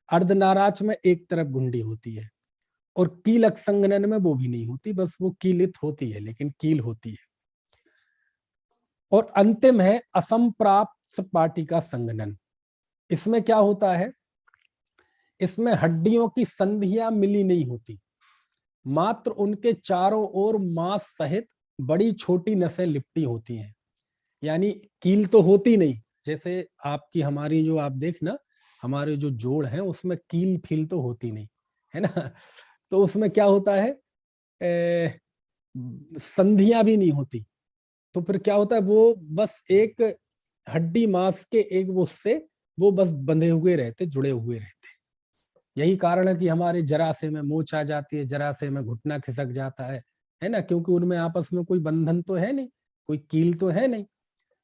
अर्ध नाराज में एक तरफ घुंडी होती है और कीलक संघनन में वो भी नहीं होती, बस वो कीलित होती है लेकिन कील होती है। और अंतिम है असंप्राप्त सपाटिका संघनन। इसमें क्या होता है, इसमें हड्डियों की संधियां मिली नहीं होती, मात्र उनके चारों ओर मांस सहित बड़ी छोटी नसें लिपटी होती हैं। यानी कील तो होती नहीं, जैसे आपकी हमारी जो आप देखना हमारे जो जोड़ हैं उसमें कील फील तो होती नहीं है ना। तो उसमें क्या होता है, संधियां भी नहीं होती। तो फिर क्या होता है, वो बस एक हड्डी मांस के एक उससे वो बस बंधे हुए रहते, जुड़े हुए रहते। यही कारण है कि हमारे जरासे में मोच आ जाती है, जरासे में घुटना खिसक जाता है ना, क्योंकि उनमें आपस में कोई बंधन तो है नहीं, कोई कील तो है नहीं।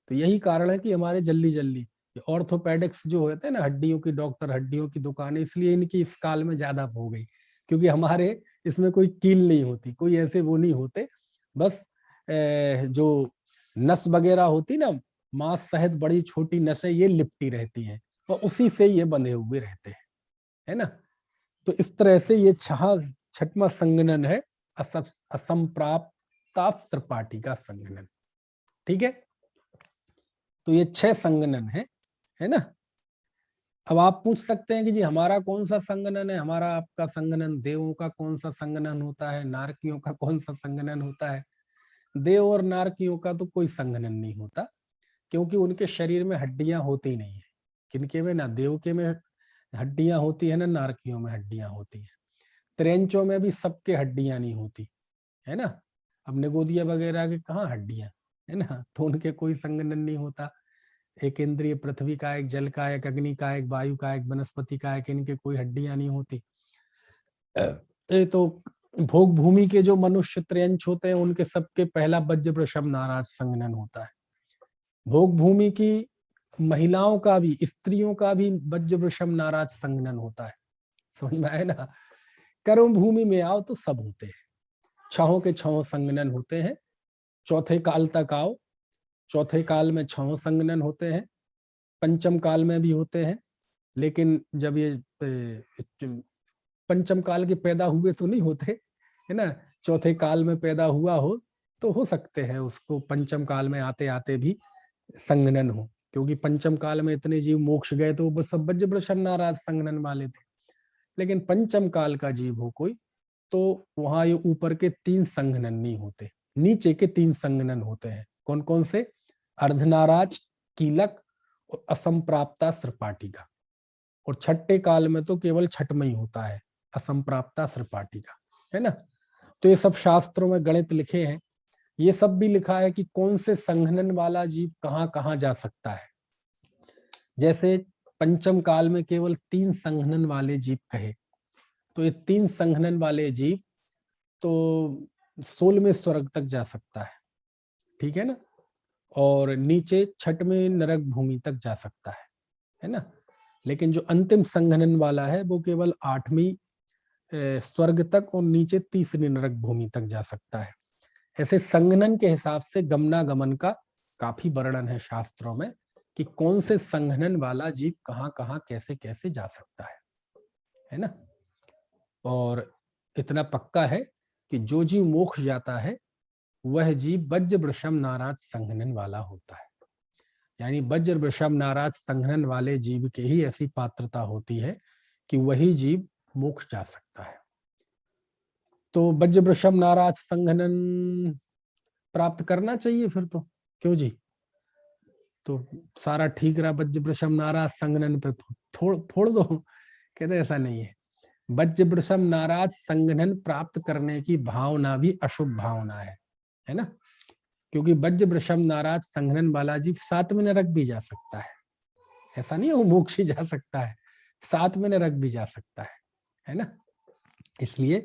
तो यही कारण है कि हमारे जल्दी जल्दी ऑर्थोपेडिक्स जो होते हैं ना, हड्डियों की डॉक्टर, हड्डियों की दुकानें, इसलिए इनकी इस काल में ज्यादा हो गई, क्योंकि हमारे इसमें कोई कील नहीं होती, कोई ऐसे वो नहीं होते। बस जो नस वगैरह होती ना, मांस सहित बड़ी छोटी नसें ये लिपटी रहती हैं और उसी से ये बंधे हुए रहते हैं, है ना। तो इस तरह से ये छठवां संघनन है असंप्राप्त सपाटिका संघनन। ठीक है। तो ये 6 संघनन है ना। अब आप पूछ सकते हैं कि जी हमारा कौन सा संघनन है, हमारा आपका संघनन, देवों का कौन सा संघनन होता है, नारकियों का कौन सा संघनन होता है। देव और नारकियों का तो कोई संघनन नहीं होता, क्योंकि उनके शरीर में हड्डियां होती नहीं है। किनके में, ना देव के में हड्डियां होती है ना नारकियों में हड्डियां होती है। त्रेंचों में भी सबके हड्डियां नहीं होती है ना। अब निगोदिया वगैरह के कहाँ हड्डियां, है ना, तो उनके कोई संघनन नहीं होता। एक इंद्रिय पृथ्वी का, एक जल का, एक अग्नि का, एक वायु का, एक वनस्पति का, एक इनके कोई हड्डियां नहीं होती। ये तो भोग भूमि के जो मनुष्य त्रयंच होते हैं उनके सबके पहला वज्र वृषभ नाराज संघनन होता है। भोग भूमि की महिलाओं का भी, स्त्रियों का भी वज्र वृषभ नाराज संघनन होता है। समझ में आए ना। कर्म भूमि में आओ तो सब होते हैं, छहों के छहों संघनन होते हैं। चौथे काल तक आओ, चौथे काल में छहों संघनन होते हैं, पंचम काल में भी होते हैं। लेकिन जब ये पंचम काल के पैदा हुए तो नहीं होते, है ना, चौथे काल में पैदा हुआ हो तो हो सकते हैं उसको पंचम काल में आते आते भी संघनन हो, क्योंकि पंचम काल में इतने जीव मोक्ष गए तो वो सब वज्र वृषभ नाराज संघनन वाले थे। लेकिन पंचम काल का जीव हो कोई तो वहां ये ऊपर के 3 संघनन नहीं होते, नीचे के 3 संघनन होते हैं। कौन कौन से? अर्धनाराज, कीलक और असंप्राप्ता सृपाटिका। और छठे काल में तो केवल छठमा ही होता है, असंप्राप्ता सृपाटिका, है ना। तो ये सब शास्त्रों में गणित लिखे हैं। ये सब भी लिखा है कि कौन से संघनन वाला जीव कहाँ कहाँ जा सकता है। जैसे पंचम काल में केवल 3 संघनन वाले जीव कहे, तो ये 3 संघनन वाले जीव तो 16वें स्वर्ग तक जा सकता है, ठीक है ना। और नीचे छठवें नरक भूमि तक जा सकता है ना। लेकिन जो अंतिम संघनन वाला है वो केवल 8वीं स्वर्ग तक और नीचे 3री नरक भूमि तक जा सकता है। ऐसे संघनन के हिसाब से गमनागमन का काफी वर्णन है शास्त्रों में कि कौन से संघनन वाला जीव कहाँ कहाँ कैसे कैसे जा सकता है ना। और इतना पक्का है कि जो जीव मोक्ष जाता है वह जीव वज्र वृषभ नाराज संघनन वाला होता है। यानी वज्र वृषभ नाराज संघनन वाले जीव के ही ऐसी पात्रता होती है कि वही जीव मोक्ष जा सकता है। तो वज्र वृषभ नाराज संघनन प्राप्त करना चाहिए फिर तो, क्यों जी? तो सारा ठीक रहा, वज्र वृषभ नाराज संघनन पे फोड़ दो। कहते ऐसा नहीं है। वज्र वृषभ नाराज संघनन प्राप्त करने की भावना भी अशुभ भावना है ना। क्योंकि वज्र वृषभ नाराज संघनन वाला जीव 7वें नरक भी जा सकता है। ऐसा नहीं है वो मोक्ष ही जा सकता है, 7वें नरक भी जा सकता है ना। इसलिए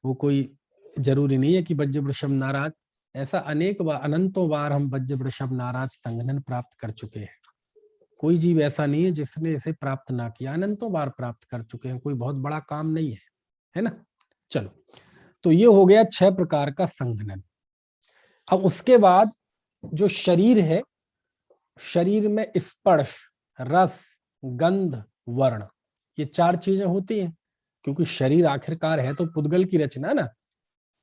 वो कोई जरूरी नहीं है कि वज्र वृषभ नाराज, ऐसा अनेक बार, अनंतों बार हम वज्र वृषभ नाराज संघनन प्राप्त कर चुके हैं। कोई जीव ऐसा नहीं है जिसने इसे प्राप्त ना किया, अनंतों बार प्राप्त कर चुके हैं, कोई बहुत बड़ा काम नहीं है ना। चलो, तो ये हो गया 6 प्रकार का संघनन। अब उसके बाद जो शरीर है, शरीर में स्पर्श, रस, गंध, वर्ण, ये 4 चीजें होती हैं। क्योंकि शरीर आखिरकार है तो पुद्गल की रचना ना।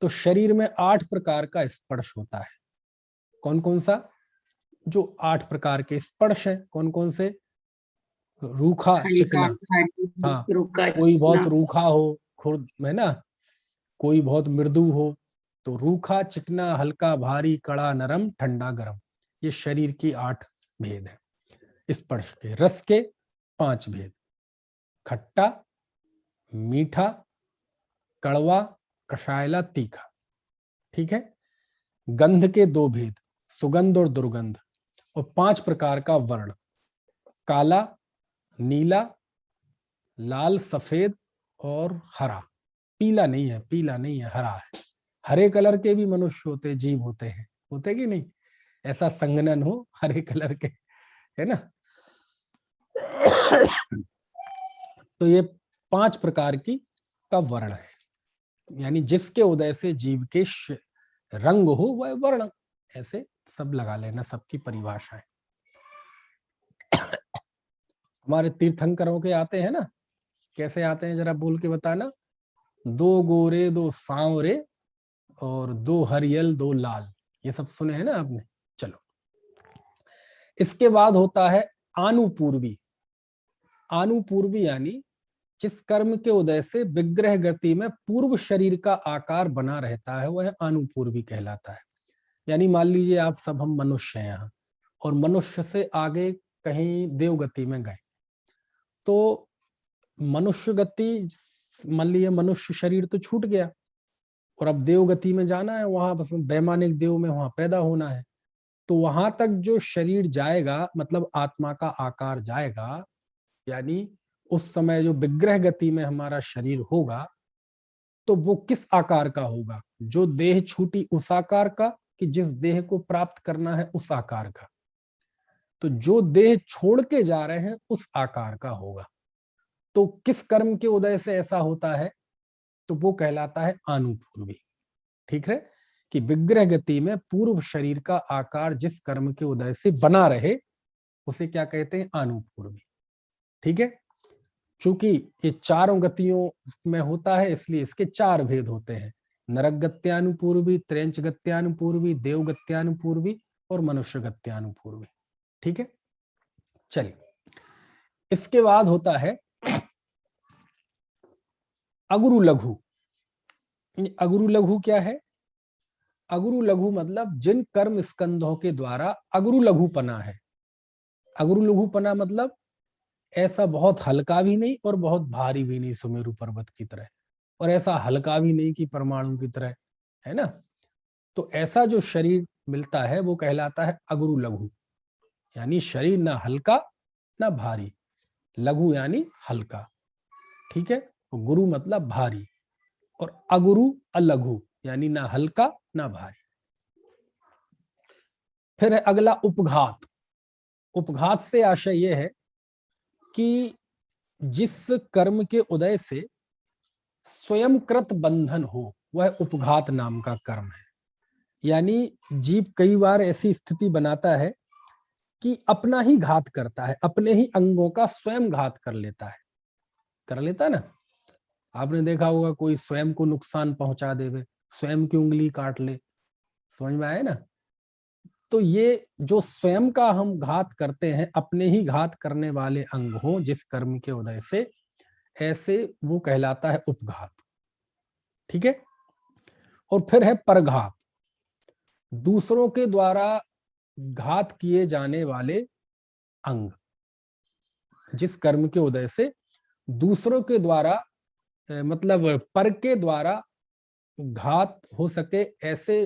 तो शरीर में 8 प्रकार का स्पर्श होता है। कौन कौन सा? जो 8 प्रकार के स्पर्श है, कौन कौन से? रूखा चिकना, हाँ, कोई बहुत रूखा हो, खुर्द है ना, कोई बहुत मृदु हो। तो रूखा, चिकना, हल्का, भारी, कड़ा, नरम, ठंडा, गरम, ये शरीर की 8 भेद है। स्पर्श के, रस के 5 भेद, खट्टा, मीठा, कड़वा, कषायला, तीखा, ठीक है। गंध के 2 भेद, सुगंध और दुर्गंध, और 5 प्रकार का वर्ण, काला, नीला, लाल, सफेद और हरा। पीला नहीं है, पीला नहीं है, हरा है। हरे कलर के भी मनुष्य होते, जीव होते हैं, होते कि नहीं? ऐसा संघनन हो हरे कलर के, है ना। तो ये 5 प्रकार की का वर्ण है, यानी जिसके उदय से जीव के रंग हो वह वर्ण। ऐसे सब लगा लेना, सबकी परिभाषा है। हमारे तीर्थंकरों के आते हैं ना, कैसे आते हैं जरा बोल के बताना। 2 गोरे 2 सांवरे और 2 हरियल 2 लाल, ये सब सुने हैं ना आपने। चलो, इसके बाद होता है आनुपूर्वी। आनुपूर्वी यानी जिस कर्म के उदय से विग्रह गति में पूर्व शरीर का आकार बना रहता है वह आनुपूर्वी कहलाता है। यानी मान लीजिए आप सब, हम मनुष्य हैं यहाँ, और मनुष्य से आगे कहीं देवगति में गए, तो मनुष्य गति, मान लीजिए मनुष्य शरीर तो छूट गया और अब देवगति में जाना है, वहां बस वैमानिक देव में वहां पैदा होना है। तो वहां तक जो शरीर जाएगा, मतलब आत्मा का आकार जाएगा, यानी उस समय जो विग्रह गति में हमारा शरीर होगा, तो वो किस आकार का होगा? जो देह छूटी उस आकार का, कि जिस देह को प्राप्त करना है उस आकार का? तो जो देह छोड़ के जा रहे हैं उस आकार का होगा। तो किस कर्म के उदय से ऐसा होता है? तो वो कहलाता है आनुपूर्वी। ठीक है, कि विग्रह गति में पूर्व शरीर का आकार जिस कर्म के उदय से बना रहे उसे क्या कहते हैं? आनुपूर्वी। ठीक है, चूंकि ये चारों गतियों में होता है इसलिए इसके चार भेद होते हैं: नरक गत्यानुपूर्वी, त्रेंच गत्यानुपूर्वी, देव गत्यानुपूर्वी और मनुष्य गत्यानुपूर्वी। ठीक है, चलिए इसके बाद होता है अगुरु लघु। अगुरु लघु क्या है? अगुरु लघु मतलब जिन कर्म स्कंधों के द्वारा अगुरु लघुपना है। अगुरु लघुपना मतलब ऐसा बहुत हल्का भी नहीं और बहुत भारी भी नहीं सुमेरु पर्वत की तरह, और ऐसा हल्का भी नहीं कि परमाणु की तरह, है ना? तो ऐसा जो शरीर मिलता है वो कहलाता है अगुरु लघु, यानी शरीर ना हल्का ना भारी, लघु यानी हल्का। ठीक है, तो गुरु मतलब भारी, और अगुरु अलघु यानी ना हल्का ना भारी। फिर है अगला उपघात। उपघात से आशय यह है कि जिस कर्म के उदय से स्वयंकृत बंधन हो वह उपघात नाम का कर्म है। यानी जीव कई बार ऐसी स्थिति बनाता है कि अपना ही घात करता है, अपने ही अंगों का स्वयं घात कर लेता है, कर लेता ना। आपने देखा होगा कोई स्वयं को नुकसान पहुंचा देवे, स्वयं की उंगली काट ले, समझ में आए ना? तो ये जो स्वयं का हम घात करते हैं, अपने ही घात करने वाले अंग हो जिस कर्म के उदय से, ऐसे वो कहलाता है उपघात। ठीक है, और फिर है परघात। दूसरों के द्वारा घात किए जाने वाले अंग, जिस कर्म के उदय से दूसरों के द्वारा मतलब पर के द्वारा घात हो सके, ऐसे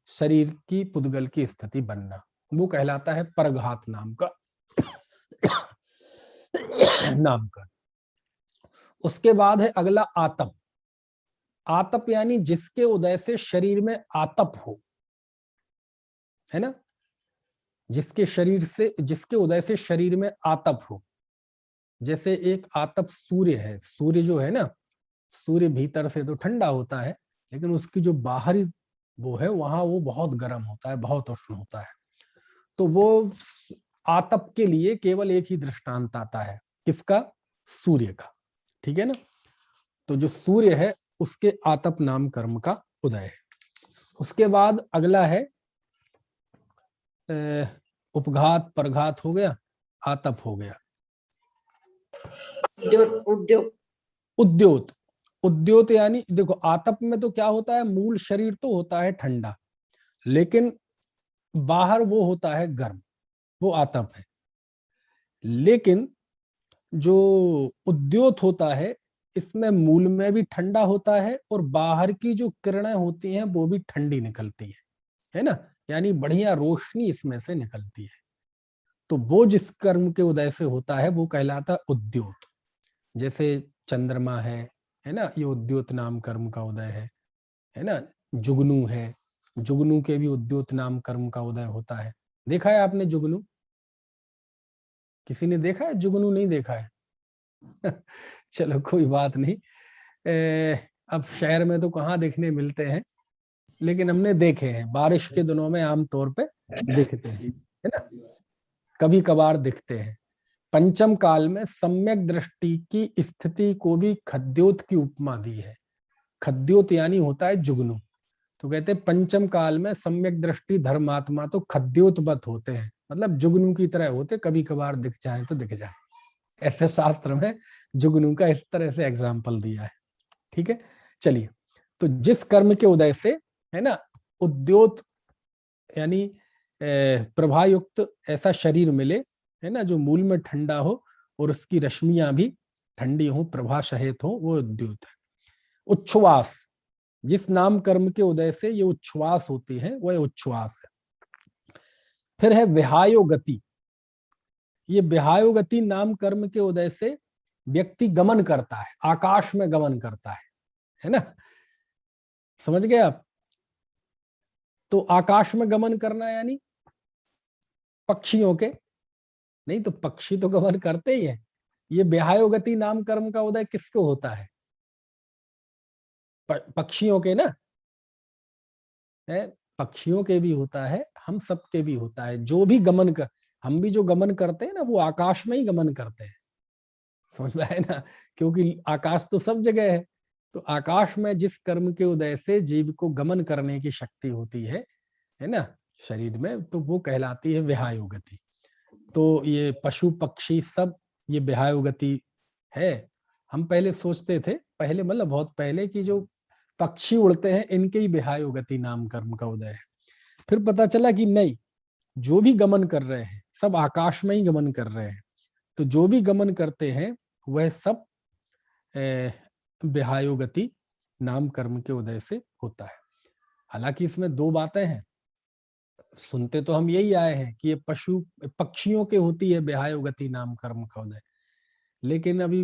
शरीर की पुद्गल की स्थिति बनना, वो कहलाता है परघात नाम का नामकरण। उसके बाद है अगला आतप। आतप यानी जिसके उदय से शरीर में आतप हो, है ना? जिसके उदय से शरीर में आतप हो। जैसे एक आतप सूर्य है। सूर्य जो है ना, सूर्य भीतर से तो ठंडा होता है, लेकिन उसकी जो बाहरी वो है वहां वो बहुत गर्म होता है, बहुत उष्ण होता है। तो वो आतप के लिए केवल एक ही दृष्टांत आता है, किसका? सूर्य का। ठीक है ना? तो जो सूर्य है उसके आतप नाम कर्म का उदय है। उसके बाद अगला है उपघात, परघात हो गया, आतप हो गया। उद्योत। उद्योत यानी देखो, आतप में तो क्या होता है, मूल शरीर तो होता है ठंडा, लेकिन बाहर वो होता है गर्म, वो आतप है। लेकिन जो उद्योत होता है इसमें मूल में भी ठंडा होता है और बाहर की जो किरणें होती हैं वो भी ठंडी निकलती है ना? यानी बढ़िया रोशनी इसमें से निकलती है। तो वो जिस कर्म के उदय से होता है वो कहलाता है उद्योत। जैसे चंद्रमा है ना, ये उद्योत नाम कर्म का उदय है ना? जुगनू है, जुगनू के भी उद्योत नाम कर्म का उदय होता है। देखा है आपने जुगनू? किसी ने देखा है? जुगनू नहीं देखा है चलो कोई बात नहीं। अब शहर में तो कहाँ देखने मिलते हैं, लेकिन हमने देखे हैं, बारिश के दिनों में आमतौर पे दिखते हैं, है ना? कभी कभार दिखते हैं। पंचम काल में सम्यक दृष्टि की स्थिति को भी खद्योत की उपमा दी है। खद्योत यानी होता है जुगनू। तो कहते हैं पंचम काल में सम्यक दृष्टि धर्मात्मा तो खद्योतवत होते हैं, मतलब जुगनू की तरह होते, कभी कभार दिख जाए तो दिख जाए। ऐसे शास्त्र में जुगनू का इस तरह से एग्जाम्पल दिया है। ठीक है, चलिए। तो जिस कर्म के उदय से, है ना, उद्योत यानी प्रभायुक्त ऐसा शरीर मिले, है ना, जो मूल में ठंडा हो और उसकी रश्मियां भी ठंडी हो, प्रभा सहित हो, वो उद्योत है। उच्छ्वास, जिस नाम कर्म के उदय से ये उच्छ्वास होती है वह उच्छ्वास है। फिर है विहायो गति। ये विहायो गति नाम कर्म के उदय से व्यक्ति गमन करता है, आकाश में गमन करता है ना, समझ गए आप। तो आकाश में गमन करना यानी पक्षियों के, नहीं तो पक्षी तो गमन करते ही है। ये विहायो गति नाम कर्म का उदय किसको होता है? पक्षियों के ना, है, पक्षियों के भी होता है, हम सबके भी होता है। जो भी गमन कर, हम भी जो गमन करते हैं ना, वो आकाश में ही गमन करते हैं, समझ में आए ना, क्योंकि आकाश तो सब जगह है। तो आकाश में जिस कर्म के उदय से जीव को गमन करने की शक्ति होती है ना, शरीर में, तो वो कहलाती है विहायो गति। तो ये पशु पक्षी सब ये विहायो गति है। हम पहले सोचते थे, पहले मतलब बहुत पहले, कि जो पक्षी उड़ते हैं इनके ही विहायो गति नाम कर्म का उदय है। फिर पता चला कि नहीं, जो भी गमन कर रहे हैं सब आकाश में ही गमन कर रहे हैं। तो जो भी गमन करते हैं वह सब विहायो गति नाम कर्म के उदय से होता है। हालांकि इसमें दो बातें हैं। सुनते तो हम यही आए हैं कि ये पशु पक्षियों के होती है विहायो गति नाम कर्म का उदय, लेकिन अभी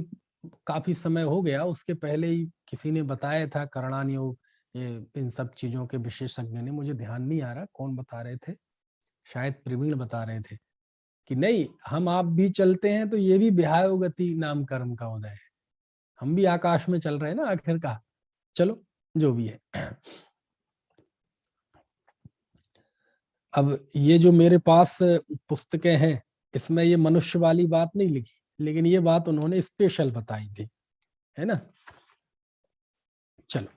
काफी समय हो गया, उसके पहले ही किसी ने बताया था, करणानियोग, ये इन सब चीजों के विशेषज्ञ ने, मुझे ध्यान नहीं आ रहा कौन बता रहे थे, शायद प्रवीण बता रहे थे कि नहीं, हम आप भी चलते हैं तो ये भी विहायो गति नाम कर्म का उदय है, हम भी आकाश में चल रहे हैं ना आखिर का। चलो जो भी है। अब ये जो मेरे पास पुस्तकें हैं, इसमें ये मनुष्य वाली बात नहीं लिखी, लेकिन ये बात उन्होंने स्पेशल बताई थी, है ना। चलो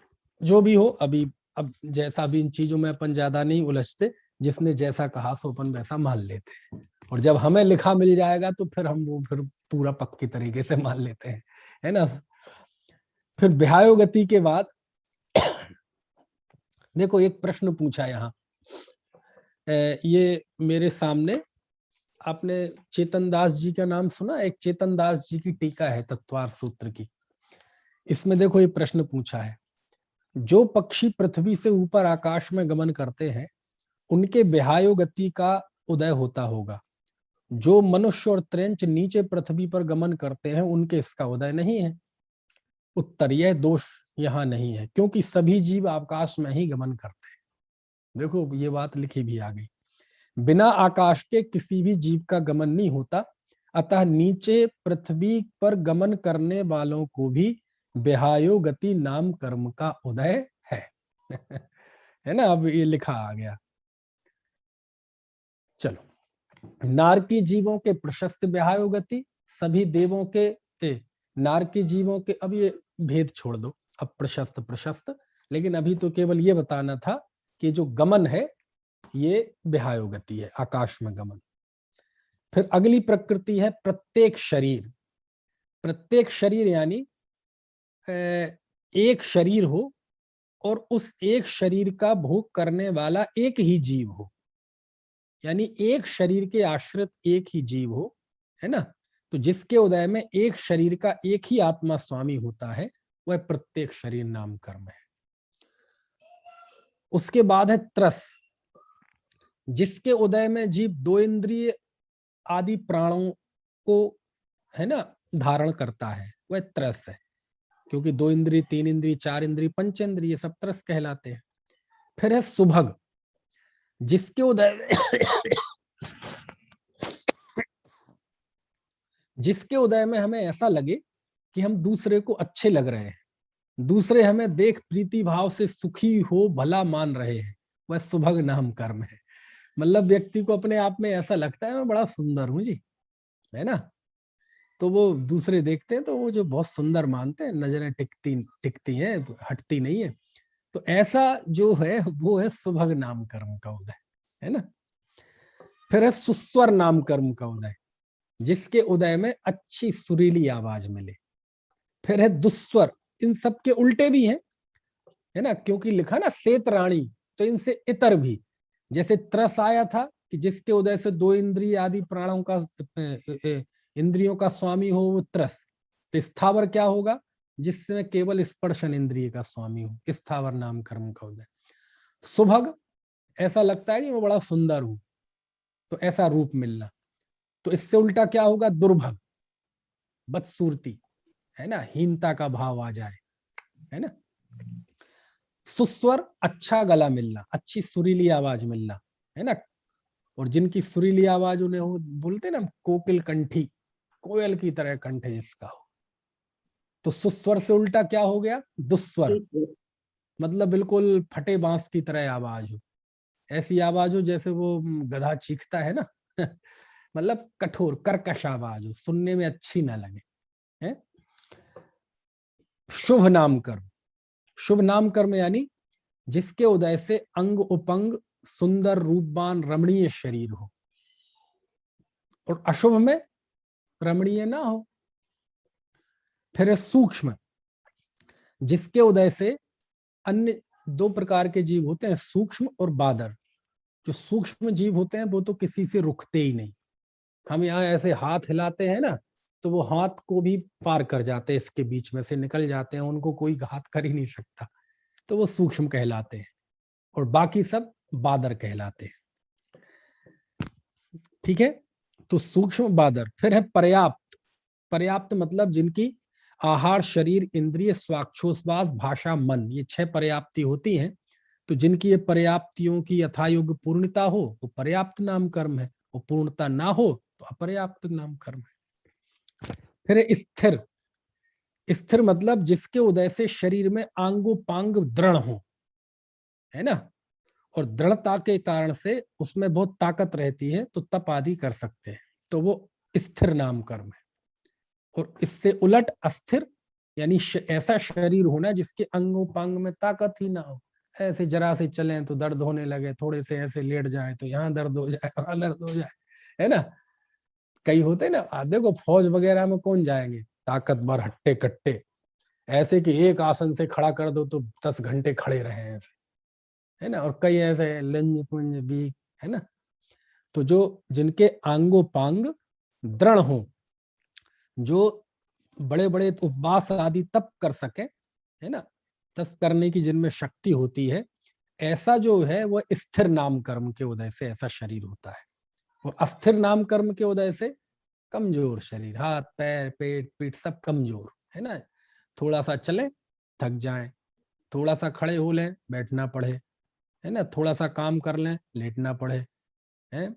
जो भी हो, अभी अब जैसा भी इन चीजों में अपन ज्यादा नहीं उलझते, जिसने जैसा कहा सो अपन वैसा मान लेते हैं, और जब हमें लिखा मिल जाएगा तो फिर हम वो फिर पूरा पक्की तरीके से मान लेते हैं, है ना। फिर विहायो गति के बाद देखो एक प्रश्न पूछा यहाँ, ये मेरे सामने, आपने चेतन दास जी का नाम सुना? एक चेतन दास जी की टीका है तत्वार्थ सूत्र की, इसमें देखो ये प्रश्न पूछा है, जो पक्षी पृथ्वी से ऊपर आकाश में गमन करते हैं उनके विहायो गति का उदय होता होगा, जो मनुष्य और त्रैंच नीचे पृथ्वी पर गमन करते हैं उनके इसका उदय नहीं है। उत्तर, यह दोष यहाँ नहीं है, क्योंकि सभी जीव आकाश में ही गमन करते हैं। देखो ये बात लिखी भी आ गई, बिना आकाश के किसी भी जीव का गमन नहीं होता, अतः नीचे पृथ्वी पर गमन करने वालों को भी विहायो गति नाम कर्म का उदय है। है ना, अब ये लिखा आ गया। चलो, नारकी जीवों के प्रशस्त विहायो गति, सभी देवों के नारकी जीवों के, अब ये भेद छोड़ दो, अब प्रशस्त प्रशस्त, लेकिन अभी तो केवल ये बताना था कि जो गमन है ये विहायो गति है, आकाश में गमन। फिर अगली प्रकृति है प्रत्येक शरीर। प्रत्येक शरीर यानी एक शरीर हो और उस एक शरीर का भोग करने वाला एक ही जीव हो, यानी एक शरीर के आश्रित एक ही जीव हो, है ना। तो जिसके उदय में एक शरीर का एक ही आत्मा स्वामी होता है, वह प्रत्येक शरीर नाम कर्म है। उसके बाद है त्रस, जिसके उदय में जीव दो इंद्रिय आदि प्राणों को, है ना, धारण करता है, वह त्रस है, क्योंकि दो इंद्रिय, तीन इंद्रिय, चार इंद्रिय, पंचेंद्रिय सब त्रस कहलाते हैं। फिर है सुभग, जिसके उदय जिसके उदय में हमें ऐसा लगे कि हम दूसरे को अच्छे लग रहे हैं, दूसरे हमें देख प्रीति भाव से सुखी हो भला मान रहे हैं, वह सुभग नाम कर्म है। मतलब व्यक्ति को अपने आप में ऐसा लगता है मैं बड़ा सुंदर हूं जी, है ना, तो वो दूसरे देखते हैं तो वो जो बहुत सुंदर मानते हैं, नजरें टिकती हैं, हटती नहीं है। तो ऐसा जो है वो है सुभग नाम कर्म का उदय, है ना। फिर है सुस्वर नाम कर्म का उदय, जिसके उदय में अच्छी सुरीली आवाज मिले। फिर है दुस्वर, इन सब के उल्टे भी हैं, है ना, क्योंकि लिखा ना श्वेत रानी, तो इनसे इतर भी, जैसे त्रस आया था कि जिसके उदय से दो इंद्रिय आदि प्राणों का, इंद्रियों का स्वामी हो वो त्रस। तो स्थावर क्या होगा, जिसमें केवल स्पर्शन इंद्रिय का स्वामी हो, स्थावर नाम कर्म का उदय। सुभग, ऐसा लगता है कि मैं बड़ा सुंदर हूं, तो ऐसा रूप मिलना। तो इससे उल्टा क्या होगा? दुर्भग, बदसूरती, है ना, हीनता का भाव आ जाए, है ना। सुस्वर, अच्छा गला मिलना, अच्छी सुरीली आवाज मिलना, है ना। और जिनकी सुरीली आवाज, उन्हें वो बोलते ना कोकिल कंठी, कोयल की तरह कंठ जिसका हो। तो सुस्वर से उल्टा क्या हो गया? दुस्वर, मतलब बिल्कुल फटे बांस की तरह आवाज हो, ऐसी आवाज हो जैसे वो गधा चीखता है ना मतलब कठोर कर्कश आवाज हो, सुनने में अच्छी ना लगे, है। शुभ नाम कर्म, शुभ नाम कर्म यानी जिसके उदय से अंग उपंग सुंदर रूपवान रमणीय शरीर हो, और अशुभ में रमणीय ना हो। फिर है सूक्ष्म, जिसके उदय से अन्य दो प्रकार के जीव होते हैं, सूक्ष्म और बादर। जो सूक्ष्म जीव होते हैं वो तो किसी से रुकते ही नहीं। हम यहाँ ऐसे हाथ हिलाते हैं ना, तो वो हाथ को भी पार कर जाते हैं, इसके बीच में से निकल जाते हैं, उनको कोई हाथ कर ही नहीं सकता। तो वो सूक्ष्म कहलाते हैं, और बाकी सब बादर कहलाते हैं। ठीक है, तो सूक्ष्म बादर। फिर है पर्याप्त, पर्याप्त मतलब जिनकी आहार, शरीर, इंद्रिय, स्वाक्षोश्वास, भाषा, मन, ये 6 पर्याप्ति होती हैं। तो जिनकी ये पर्याप्तियों की यथायोग्य पूर्णता हो वो पर्याप्त नाम कर्म है, और पूर्णता ना हो तो अपर्याप्त नाम कर्म है। फिर है स्थिर, स्थिर मतलब जिसके उदय से शरीर में आंगोपांग दृढ़ हो, है ना, और दृढ़ता के कारण से उसमें बहुत ताकत रहती है, तो तप आदि कर सकते हैं, तो वो स्थिर नाम कर्म है। और इससे उलट अस्थिर यानी ऐसा शरीर होना जिसके अंगोपांग में ताकत ही ना हो, ऐसे जरा से चलें तो दर्द होने लगे, थोड़े से ऐसे लेट जाए तो यहाँ दर्द हो जाए, वहां दर्द हो जाए, है ना। कई होते ना, देखो फौज वगैरह में कौन जाएंगे, ताकतवर हट्टे कट्टे, ऐसे कि एक आसन से खड़ा कर दो तो 10 घंटे खड़े रहे ऐसे, है ना। और कई ऐसे लंज पुंज भी, है ना। तो जो जिनके आंगोपांग दृढ़ हो, जो बड़े बड़े उपवास आदि तप कर सके, है ना, तप करने की जिनमें शक्ति होती है, ऐसा जो है वह स्थिर नाम कर्म के उदय से ऐसा शरीर होता है। और अस्थिर नाम कर्म के उदय से कमजोर शरीर, हाथ पैर पेट पीठ सब कमजोर, है ना। थोड़ा सा चले थक जाएं, थोड़ा सा खड़े हो लें बैठना पड़े, है ना, थोड़ा सा काम कर लें लेटना पड़े, है।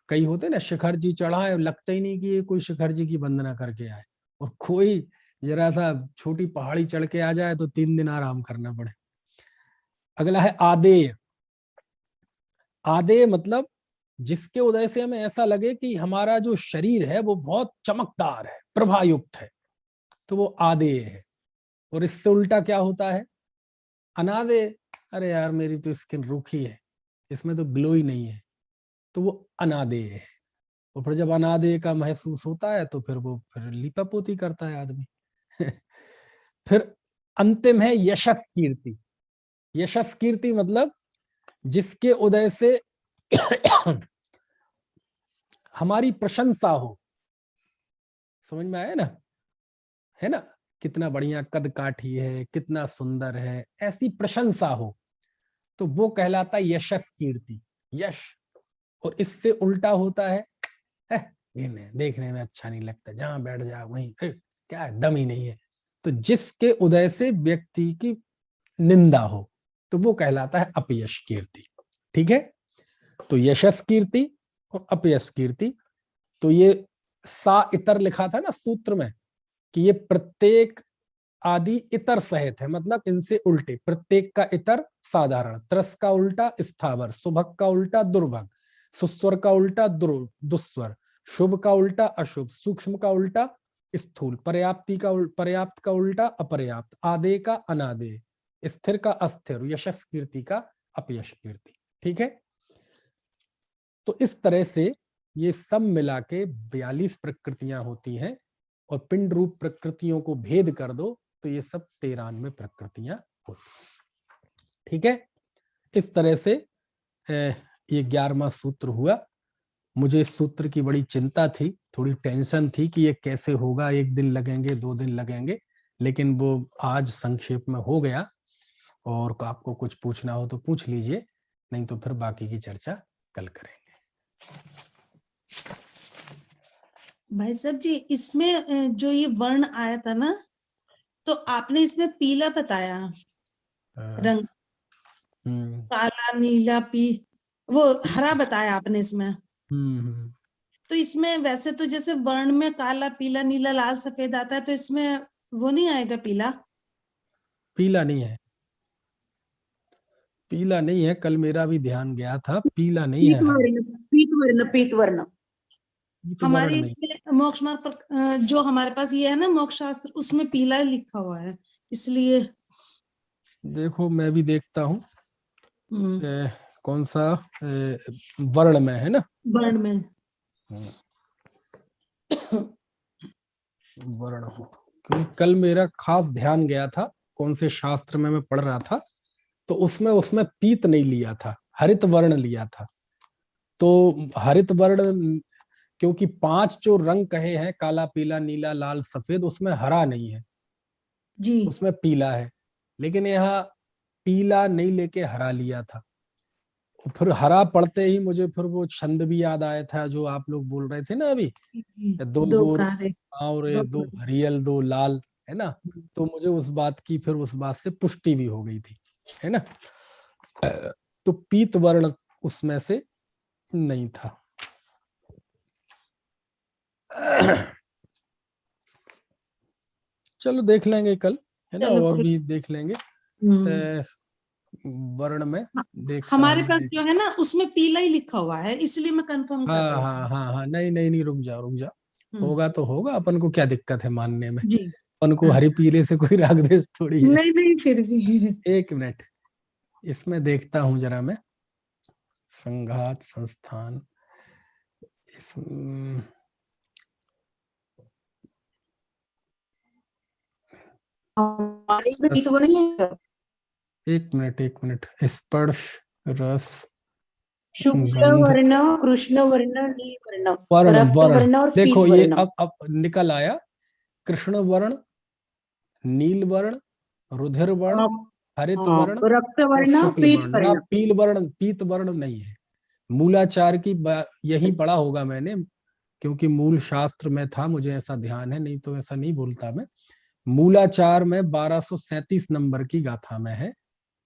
कई होते ना शिखर जी चढ़ाए, लगता ही नहीं कि ये कोई शिखर जी की वंदना करके आए, और कोई जरा सा छोटी पहाड़ी चढ़ के आ जाए तो 3 दिन आराम करना पड़े। अगला है आदेय, आदेय मतलब जिसके उदय से हमें ऐसा लगे कि हमारा जो शरीर है वो बहुत चमकदार है, प्रभायुक्त है, तो वो आदेय है। और इससे उल्टा क्या होता है? अनादेय, अरे यार मेरी तो स्किन रूखी है, इसमें तो ग्लो ही नहीं है, तो वो अनादेय है। और फिर जब अनादेय का महसूस होता है तो फिर वो फिर लीपापोती करता है आदमी फिर अंतिम है यशस कीर्ति, यशस कीर्ति मतलब जिसके उदय से हमारी प्रशंसा हो, समझ में आया ना, है ना, कितना बढ़िया कद काठी है, कितना सुंदर है, ऐसी प्रशंसा हो, तो वो कहलाता है यशस कीर्ति, यश। और इससे उल्टा होता है देखने में अच्छा नहीं लगता, जहां बैठ जाए वहीं क्या है, दम ही नहीं है। तो जिसके उदय से व्यक्ति की निंदा हो तो वो कहलाता है अपयश कीर्ति। ठीक है, तो यशस कीर्ति और अपयश कीर्ति, तो ये सा इतर लिखा था ना सूत्र में कि ये प्रत्येक आदि इतर सहित है, मतलब इनसे उल्टे, प्रत्येक का इतर साधारण, त्रस का उल्टा स्थावर, सुभग का उल्टा दुर्भग, सुस्वर का उल्टा दुस्वर, शुभ का उल्टा अशुभ, सूक्ष्म का उल्टा स्थूल, पर्याप्त का उल्टा अपर्याप्त, आदेय का अनादेय, स्थिर का अस्थिर, यशस कीर्ति का अपयश कीर्ति। ठीक है, तो इस तरह से ये सब मिला के 42 प्रकृतियां होती हैं, और पिंड रूप प्रकृतियों को भेद कर दो तो ये सब 93 प्रकृतियां होती हैं। ठीक है, इस तरह से ये 11वां सूत्र हुआ। मुझे इस सूत्र की बड़ी चिंता थी, थोड़ी टेंशन थी कि ये कैसे होगा, 1 दिन लगेंगे 2 दिन लगेंगे, लेकिन वो आज संक्षेप में हो गया। और आपको कुछ पूछना हो तो पूछ लीजिए, नहीं तो फिर बाकी की चर्चा कल करेंगे। भाई साहब जी, इसमें जो ये वर्ण आया था ना, तो आपने इसमें पीला बताया रंग, काला नीला वो हरा बताया आपने इसमें। तो इसमें वैसे तो जैसे वर्ण में काला पीला नीला लाल सफेद आता है, तो इसमें वो नहीं आएगा पीला? पीला नहीं है, पीला नहीं है, कल मेरा भी ध्यान गया था, पीला नहीं है, पीत वर्ण, पीत वर्ण, पीत वर्ण। पीत हमारे वर्ण नहीं। इसमें मोक्ष मार्ग पर जो हमारे पास ये है ना मोक्ष शास्त्र, उसमें पीला लिखा हुआ है, इसलिए। देखो मैं भी देखता हूँ हम्म, कौन सा वर्ण में है ना, वर्ण में। वर्ण हो, क्योंकि कल मेरा खास ध्यान गया था कौन से शास्त्र में मैं पढ़ रहा था, तो उसमें पीत नहीं लिया था, हरित वर्ण लिया था। तो हरित वर्ण, क्योंकि 5 जो रंग कहे हैं, काला पीला नीला लाल सफेद, उसमें हरा नहीं है जी, उसमें पीला है, लेकिन यहाँ पीला नहीं लेके हरा लिया था। फिर हरा पढ़ते ही मुझे फिर वो छंद भी याद आया था जो आप लोग बोल रहे थे ना अभी, दो दो गोर कारे, और दो दो हरियल दो लाल, है ना। तो मुझे उस बात की फिर उस बात से पुष्टि भी हो गई थी, है ना। तो पीत वर्ण उसमें से नहीं था। चलो देख लेंगे कल, है ना, चलो और कोई। भी देख लेंगे। हम्म, वर्ण में देखता हमारे हूँ पास मैं। जो है ना उसमें पीला ही लिखा हुआ है, इसलिए मैं कंफर्म कर हाँ रही हाँ थी। हाँ हाँ, नहीं नहीं नहीं, रुक जाओ रुक जाओ, हम्म, होगा तो होगा, अपन को क्या दिक्कत है मानने में, जी। अपन को हाँ, हरी पीले से कोई राग द्वेष थोड़ी है। नहीं नहीं, फिर भी। एक मिनट, इसमें देखता हूँ जरा मैं, संघात संस्थान, इस हमारे इसमें पीत वर्ण नहीं है। एक मिनट, स्पर्श रस शुक्ल गंध वर्ण, कृष्ण वर्ण, नील वर्ण, वर्ण, रक्त वर्ण वर्ण और देखो पीत ये वर्ण। अब निकल आया, कृष्ण वर्ण, नील वर्ण, रुधिर वर्ण, हरित वर्ण रक्त और वर्ण, शुक्ल पीत वर्ण ना, वर्ण। पील वर्ण पीत वर्ण नहीं है। मूलाचार की यही पढ़ा होगा मैंने, क्योंकि मूल शास्त्र में था, मुझे ऐसा ध्यान है, नहीं तो ऐसा नहीं भूलता मैं। मूलाचार में 1237 नंबर की गाथा में है,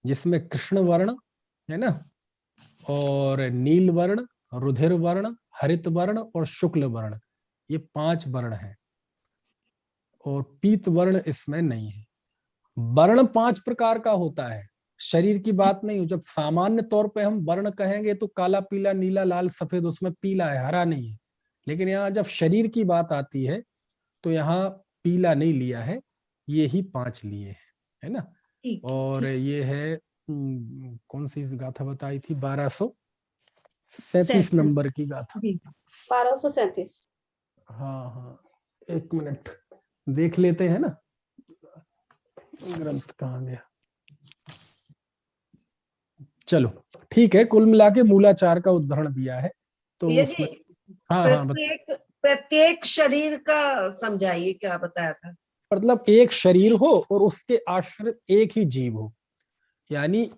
जिसमें कृष्ण वर्ण है ना, और नील वर्ण, रुधिर वर्ण, हरित वर्ण और शुक्ल वर्ण, ये 5 वर्ण हैं, और पीत वर्ण इसमें नहीं है। वर्ण 5 प्रकार का होता है, शरीर की बात नहीं हो। जब सामान्य तौर पे हम वर्ण कहेंगे तो काला पीला नीला लाल सफेद, उसमें पीला है, हरा नहीं है। लेकिन यहाँ जब शरीर की बात आती है तो यहाँ पीला नहीं लिया है, ये ही 5 लिए है ना। और ये है कौन सी गाथा बताई थी, 1237 नंबर की गाथा। 1237। हाँ हाँ, एक मिनट देख लेते हैं ना, ग्रंथ कहाँ गया। चलो ठीक है, कुल मिला के मूलाचार का उदाहरण दिया है, तो ये उसमें जी हाँ हाँ प्रत्येक प्रत्येक शरीर का समझाइए, क्या बताया था? मतलब एक शरीर हो और उसके आश्रित एक ही जीव हो, यानी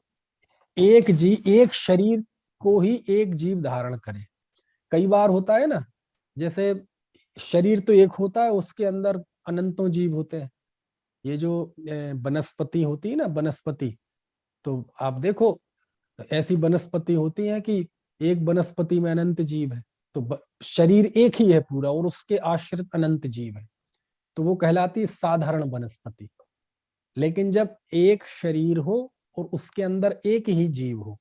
एक शरीर को ही एक जीव धारण करे। कई बार होता है ना, जैसे शरीर तो एक होता है, उसके अंदर अनंतों जीव होते हैं। ये जो वनस्पति होती है ना, वनस्पति, तो आप देखो ऐसी वनस्पति होती है कि एक वनस्पति में अनंत जीव है, तो शरीर एक ही है पूरा और उसके आश्रित अनंत जीव है, तो वो कहलाती है साधारण वनस्पति। लेकिन जब एक शरीर हो और उसके अंदर एक ही जीव हो,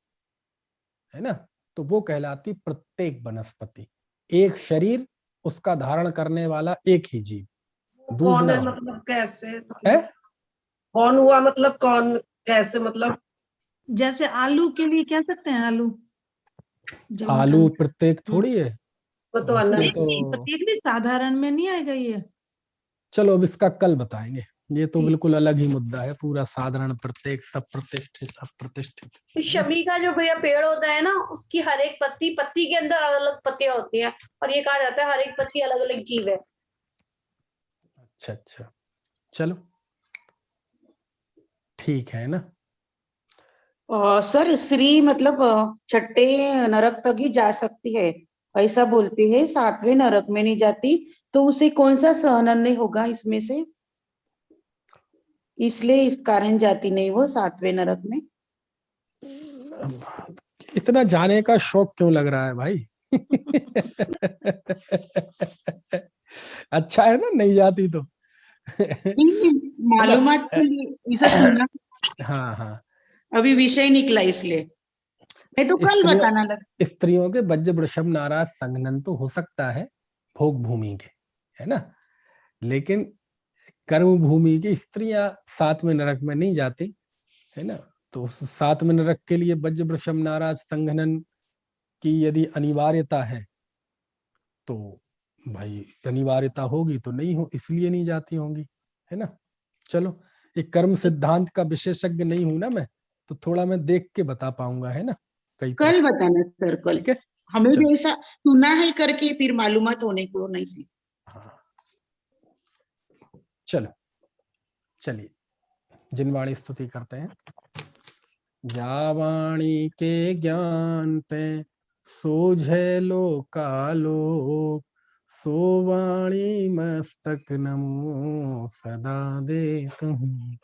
है ना, तो वो कहलाती प्रत्येक वनस्पति। एक शरीर, उसका धारण करने वाला एक ही जीव, कौन दूसरा है, हो मतलब कैसे, है। मतलब कौन हुआ, मतलब कौन कैसे, मतलब जैसे आलू के लिए कह सकते हैं, आलू जमीन का। आलू प्रत्येक थोड़ी है, वो तो उसके नहीं अनंत। तो नहीं, प्रत्येक भी साधारण में नहीं आएगा ये। चलो अब इसका कल बताएंगे, ये तो ठीक। बिल्कुल अलग ही मुद्दा है, पूरा साधारण प्रत्येक सब प्रतिष्ठित अप्रतिष्ठित, है ना? शमी का जो भैया पेड़ होता है ना, उसकी हर एक पत्ती पत्ती के अंदर अलग अलग पत्तियां होती हैं, और ये कहा जाता है हर एक पत्ती अलग अलग जीव है। अच्छा अच्छा, चलो ठीक है ना। सर स्त्री मतलब छठे नरक तक ही जा सकती है, ऐसा बोलते हैं, 7वें नरक में नहीं जाती, तो उसे कौन सा सहनन्य होगा इसमें से? इसलिए इस कारण जाती नहीं वो 7वें नरक में। इतना जाने का शौक क्यों लग रहा है भाई? अच्छा है ना नहीं जाती तो। मालूमात के लिए इसे सुना। हाँ हाँ, अभी विषय निकला इसलिए मैं तो कल बताना लगा। स्त्रियों के वज्र वृषभ नाराज संघनन तो हो सकता है भोग भूमि के, है ना, लेकिन कर्म भूमि की स्त्रियां 7वें नरक में नहीं जाती, है ना। तो 7वें नरक के लिए वज्र वृषभ नाराज संघनन की यदि अनिवार्यता है तो भाई अनिवार्यता होगी तो नहीं हो, इसलिए नहीं जाती होंगी, है ना। चलो, एक कर्म सिद्धांत का विशेषज्ञ नहीं हूं ना मैं, तो थोड़ा मैं देख के बता पाऊंगा, है ना। कई कल बताना सर, कल। ठीक है, हमें भी ऐसा सुना है करके फिर मालूमात होने को नहीं सी। हाँ चलो, चलिए जिनवाणी स्तुति करते हैं। जावाणी के ज्ञान पे सोझे लोकालोक, सोवाणी मस्तक नमो सदा देत हूँ।